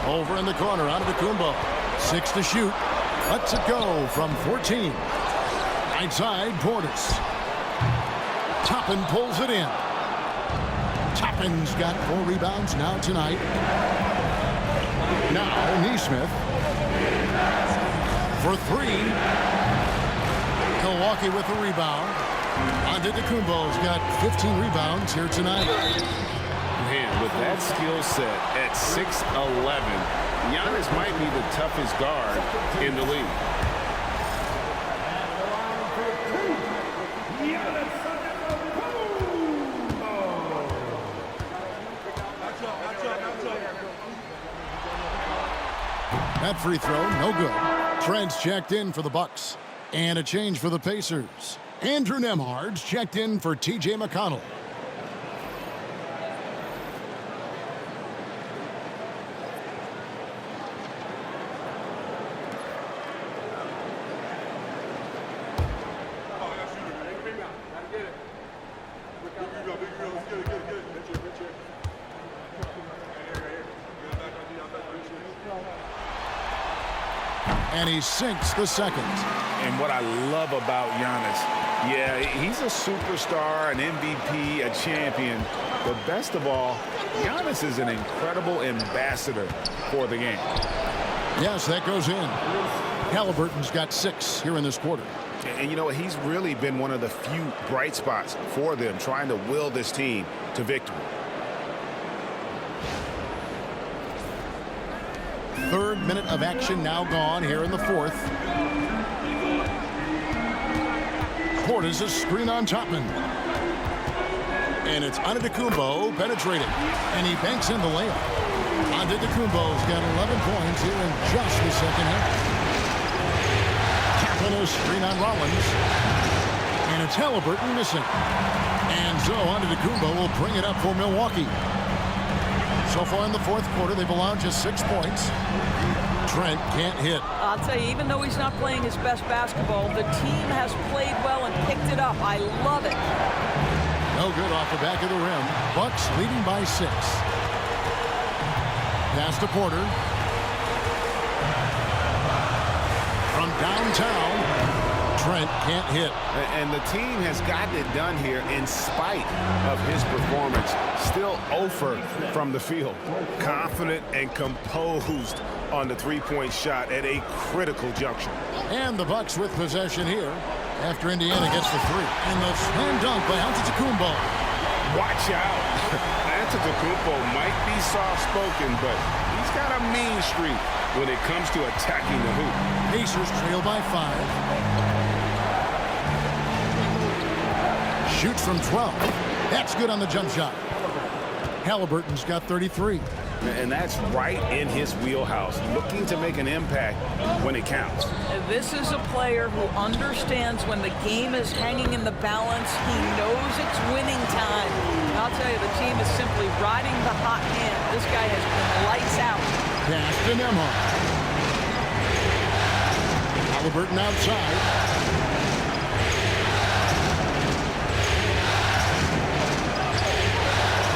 Over in the corner, Antetokounmpo. 6 to shoot. Lets it go from 14. Right side, Portis. Toppin pulls it in. Toppin's got 4 rebounds now tonight. Now Neesmith for 3. Milwaukee with the rebound. Antetokounmpo's got 15 rebounds here tonight. Man, with that skill set at 6'11", Giannis might be the toughest guard in the league. That free throw, no good. Trent's checked in for the Bucks. And a change for the Pacers. Andrew Nembhard's checked in for T.J. McConnell. And he sinks the second. And what I love about Giannis, yeah, he's a superstar, an MVP, a champion. But best of all, Giannis is an incredible ambassador for the game. Yes, that goes in. Halliburton's got 6 here in this quarter. And you know what? He's really been one of the few bright spots for them, trying to will this team to victory. Third minute of action now gone here in the fourth. Portis a screen on Topman. And it's Antetokounmpo penetrating. And he banks in the layup. Antetokounmpo's got 11 points here in just the second half. Topman a screen on Rollins. And it's Halliburton missing. And so Antetokounmpo will bring it up for Milwaukee. So far in the fourth quarter, they've allowed just 6 points. Trent can't hit. I'll tell you, even though he's not playing his best basketball, the team has played well and picked it up. I love it. No good off the back of the rim. Bucks leading by 6. Pass to Porter. From downtown, Trent can't hit. And the team has gotten it done here in spite of his performance. Still 0 from the field. Confident and composed on the three-point shot at a critical juncture. And the Bucks with possession here after Indiana gets the 3. And the slam dunk by Antetokounmpo. Watch out. Antetokounmpo might be soft-spoken, but he's got a mean streak when it comes to attacking the hoop. Pacers trail by 5. Shoots from 12. That's good on the jump shot. Halliburton's got 33. And that's right in his wheelhouse, looking to make an impact when it counts. This is a player who understands when the game is hanging in the balance. He knows it's winning time. And I'll tell you, the team is simply riding the hot hand. This guy has been lights out. Pass to Nembhard. Halliburton outside.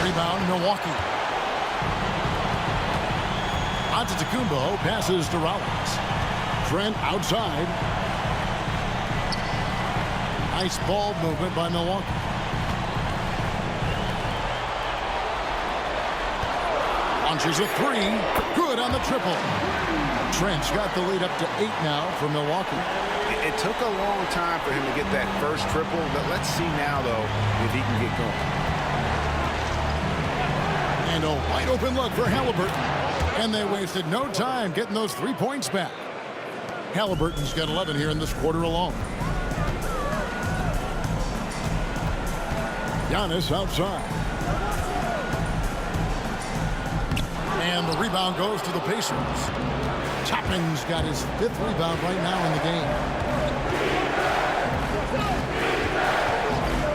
Rebound, Milwaukee. Antetokounmpo passes to Rollins. Trent outside. Nice ball movement by Milwaukee. Launches a 3. Good on the triple. Trent's got the lead up to 8 now for Milwaukee. It took a long time for him to get that first triple, but let's see now, though, if he can get going. And a wide open look for Halliburton. And they wasted no time getting those 3 points back. Halliburton's got 11 here in this quarter alone. Giannis outside. And the rebound goes to the Pacers. Topman's got his 5th rebound right now in the game.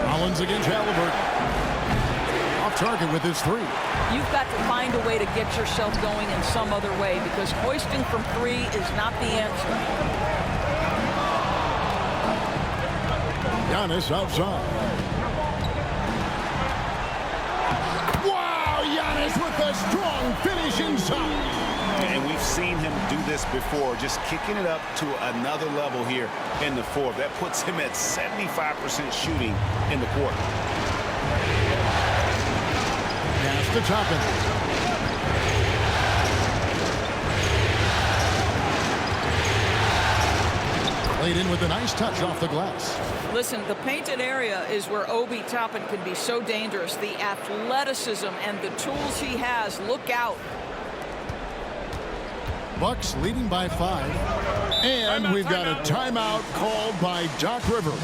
Rollins against Halliburton. Off target with his 3. You've got to find a way to get yourself going in some other way, because hoisting from 3 is not the answer. Giannis outside. Wow, Giannis with a strong finish inside. And we've seen him do this before, just kicking it up to another level here in the fourth. That puts him at 75% shooting in the quarter. Pass to Toppin. Played in with a nice touch off the glass. Listen, the painted area is where Obi Toppin can be so dangerous. The athleticism and the tools he has. Look out. Bucks leading by 5. And we've got a timeout called by Doc Rivers.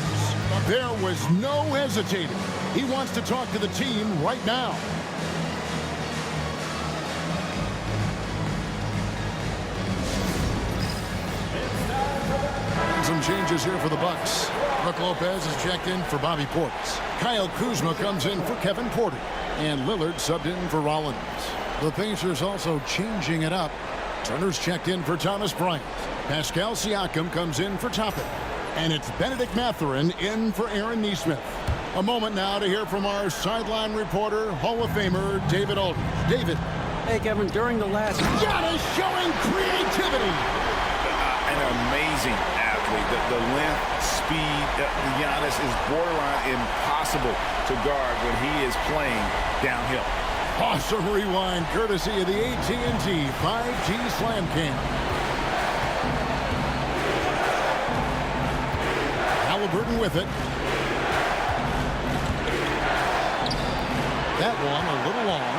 There was no hesitating. He wants to talk to the team right now. Some changes here for the Bucks. Brook Lopez is checked in for Bobby Portis. Kyle Kuzma comes in for Kevin Porter. And Lillard subbed in for Rollins. The Pacers also changing it up. Turner's checked in for Thomas Bryant. Pascal Siakam comes in for Toppin. And it's Benedict Mathurin in for Aaron Nesmith. A moment now to hear from our sideline reporter, Hall of Famer David Aldridge. David. Hey, Kevin, during the last... Giannis showing creativity. an amazing athlete. The length, speed, Giannis is borderline impossible to guard when he is playing downhill. Awesome rewind courtesy of the AT&T 5G Slam Cam. Halliburton with it. That one a little long.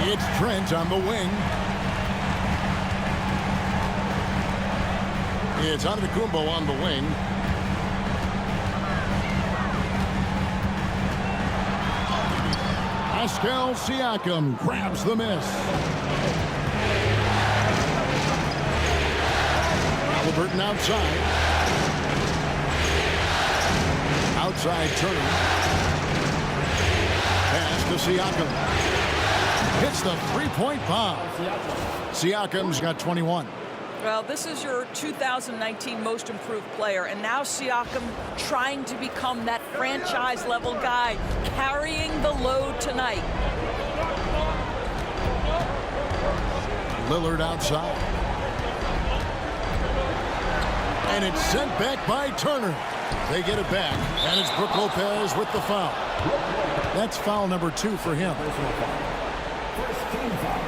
It's Trent on the wing. It's Antetokounmpo on the wing. Pascal Siakam grabs the miss. Halliburton outside. Outside Turner. Pass to Siakam. Hits the three-point bomb. Siakam's got 21. Well, this is your 2019 most improved player, and now Siakam trying to become that franchise-level guy, carrying the load tonight. Lillard outside. And it's sent back by Turner. They get it back, and it's Brook Lopez with the foul. That's foul number 2 for him. First team foul.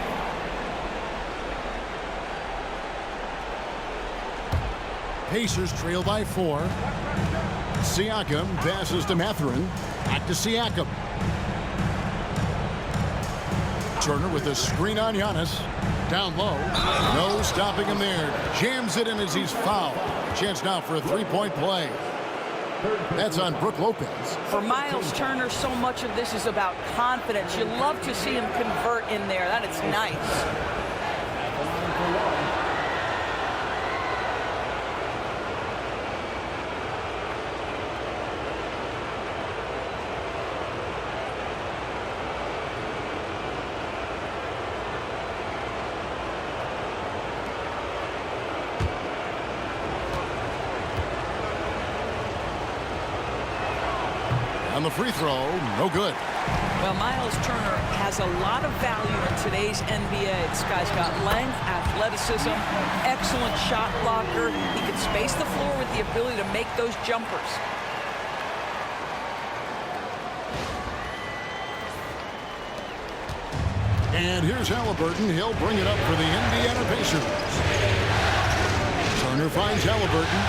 Pacers trail by 4. Siakam passes to Mathurin. Back to Siakam. Turner with a screen on Giannis. Down low. No stopping him there. Jams it in as he's fouled. Chance now for a three-point play. That's on Brook Lopez. For Miles Turner, so much of this is about confidence. You love to see him convert in there. That is nice. On the free throw, no good. Well, Miles Turner has a lot of value in today's NBA. This guy's got length, athleticism, excellent shot blocker. He can space the floor with the ability to make those jumpers. And here's Halliburton. He'll bring it up for the Indiana Pacers. Turner finds Halliburton.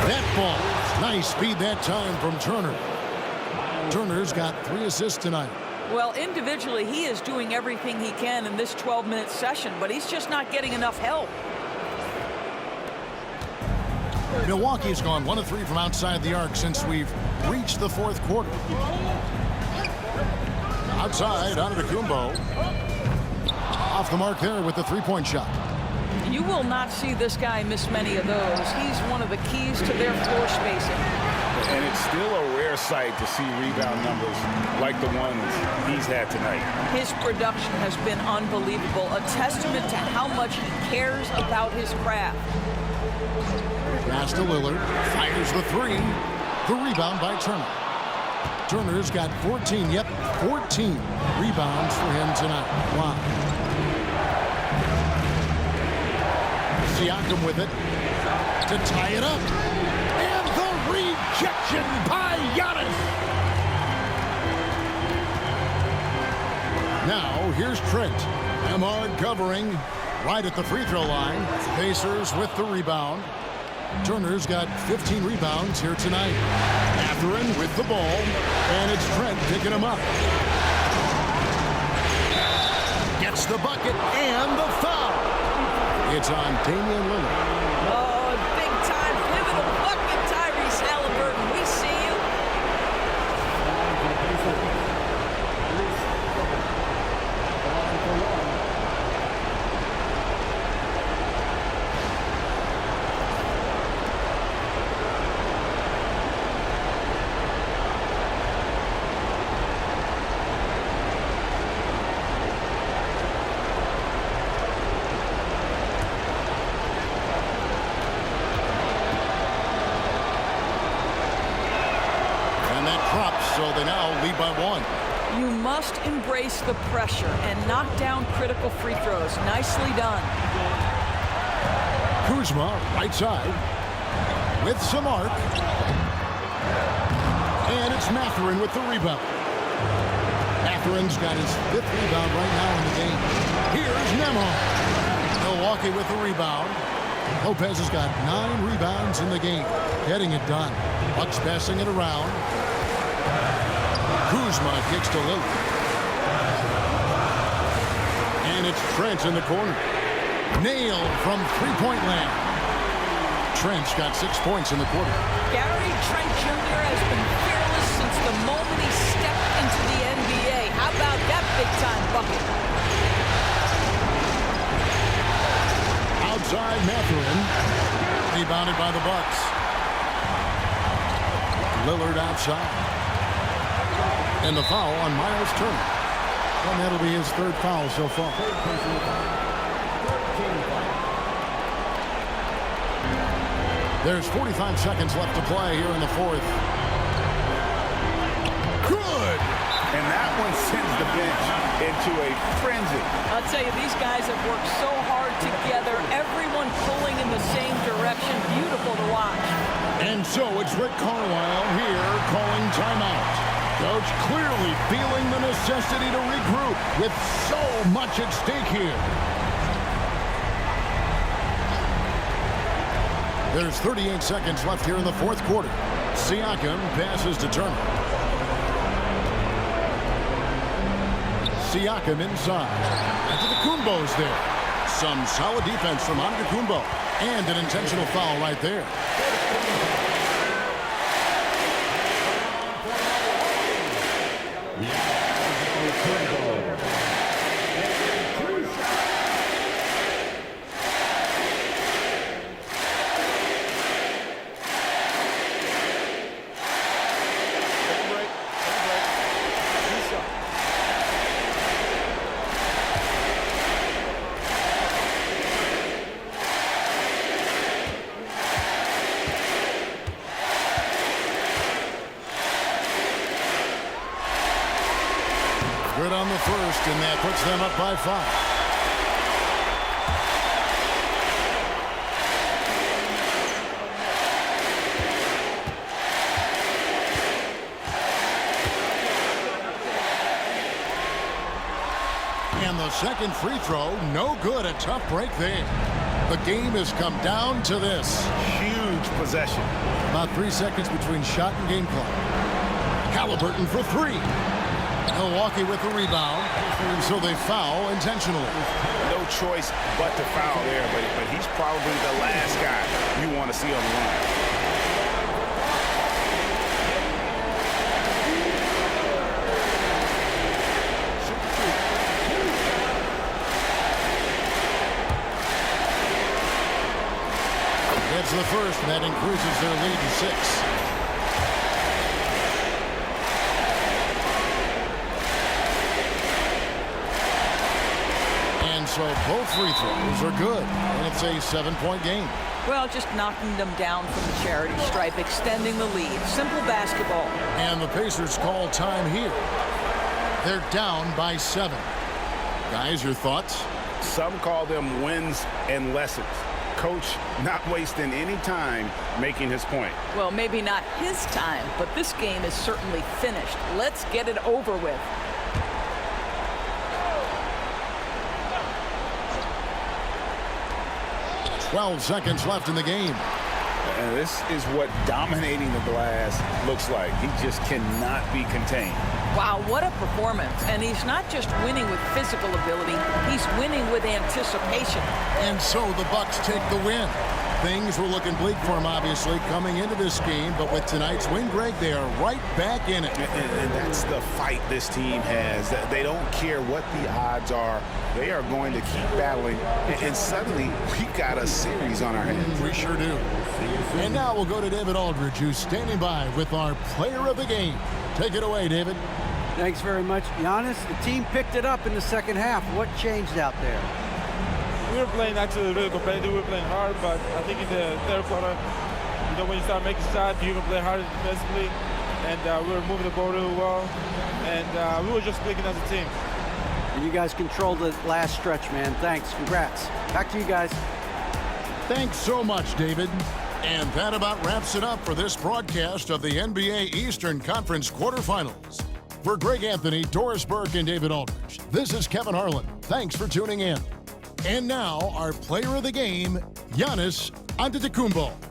That ball. Nice speed that time from Turner. Turner's got 3 assists tonight. Well, individually, he is doing everything he can in this 12-minute session, but he's just not getting enough help. Milwaukee's gone 1 of 3 from outside the arc since we've reached the 4th quarter. Outside, Antetokounmpo. Off the mark there with the three-point shot. You will not see this guy miss many of those. He's one of the keys to their floor spacing. And it's still a rare sight to see rebound numbers like the ones he's had tonight. His production has been unbelievable, a testament to how much he cares about his craft. Pass to Lillard, fires the 3. The rebound by Turner. Turner's got 14, 14 rebounds for him tonight. Wow. Siakam with it to tie it up. And the rejection by Giannis. Now, here's Trent. Emard covering right at the free throw line. Pacers with the rebound. Turner's got 15 rebounds here tonight. Mathurin with the ball. And it's Trent picking him up. Gets the bucket and the foul. It's on Damian Lillard. Oh, big-time pivotal bucket, Tyrese Halliburton. We see you. So they now lead by 1. You must embrace the pressure and knock down critical free throws. Nicely done. Kuzma, right side, with some arc. And it's Mathurin with the rebound. Mathurin's got his 5th rebound right now in the game. Here's Nemo. Milwaukee with the rebound. Lopez has got 9 rebounds in the game, getting it done. Bucks passing it around. Kuzma kicks to Lillard. And it's Trent in the corner. Nailed from three-point land. Trent's got 6 points in the quarter. Gary Trent Jr. has been fearless since the moment he stepped into the NBA. How about that big-time bucket? Outside Mathurin. Rebounded by the Bucks. Lillard outside. And the foul on Miles Turner. And that'll be his 3rd foul so far. There's 45 seconds left to play here in the 4th. Good! And that one sends the bench into a frenzy. I'll tell you, these guys have worked so hard together. Everyone pulling in the same direction. Beautiful to watch. And so it's Rick Carlisle here calling timeout. Coach clearly feeling the necessity to regroup with so much at stake here. There's 38 seconds left here in the 4th quarter. Siakam passes to Turner. Siakam inside. Antetokounmpo's there. Some solid defense from Antetokounmpo. And an intentional foul right there. Good on the first, and that puts them up by 5. And the second free throw, no good. A tough break there. The game has come down to this. Huge possession. About 3 seconds between shot and game clock. Halliburton for 3. Milwaukee with the rebound, and so they foul intentionally. No choice but to foul there, but he's probably the last guy you want to see on the line. That's the first, and that increases their lead to 6. So both free throws are good, and it's a 7-point game. Well, just knocking them down from the charity stripe, extending the lead. Simple basketball. And the Pacers call time here. They're down by 7. Guys, your thoughts? Some call them wins and lessons. Coach not wasting any time making his point. Well, maybe not his time, but this game is certainly finished. Let's get it over with. 12 seconds left in the game. And this is what dominating the glass looks like. He just cannot be contained. Wow, what a performance. And he's not just winning with physical ability, he's winning with anticipation. And so the Bucks take the win. Things were looking bleak for him, obviously, coming into this game. But with tonight's win, Greg, they are right back in it. And that's the fight this team has. They don't care what the odds are. They are going to keep battling. And suddenly, we've got a series on our hands. We sure do. And now we'll go to David Aldridge, who's standing by with our player of the game. Take it away, David. Thanks very much, Giannis. The team picked it up in the second half. What changed out there? We were playing actually really competitive. We were playing hard, but I think in the third quarter, when you start making shots, you can play harder defensively, and we were moving the ball really well, and we were just clicking as a team. And you guys controlled the last stretch, man. Thanks. Congrats. Back to you guys. Thanks so much, David. And that about wraps it up for this broadcast of the NBA Eastern Conference quarterfinals. For Greg Anthony, Doris Burke, and David Aldridge, this is Kevin Harlan. Thanks for tuning in. And now, our player of the game, Giannis Antetokounmpo.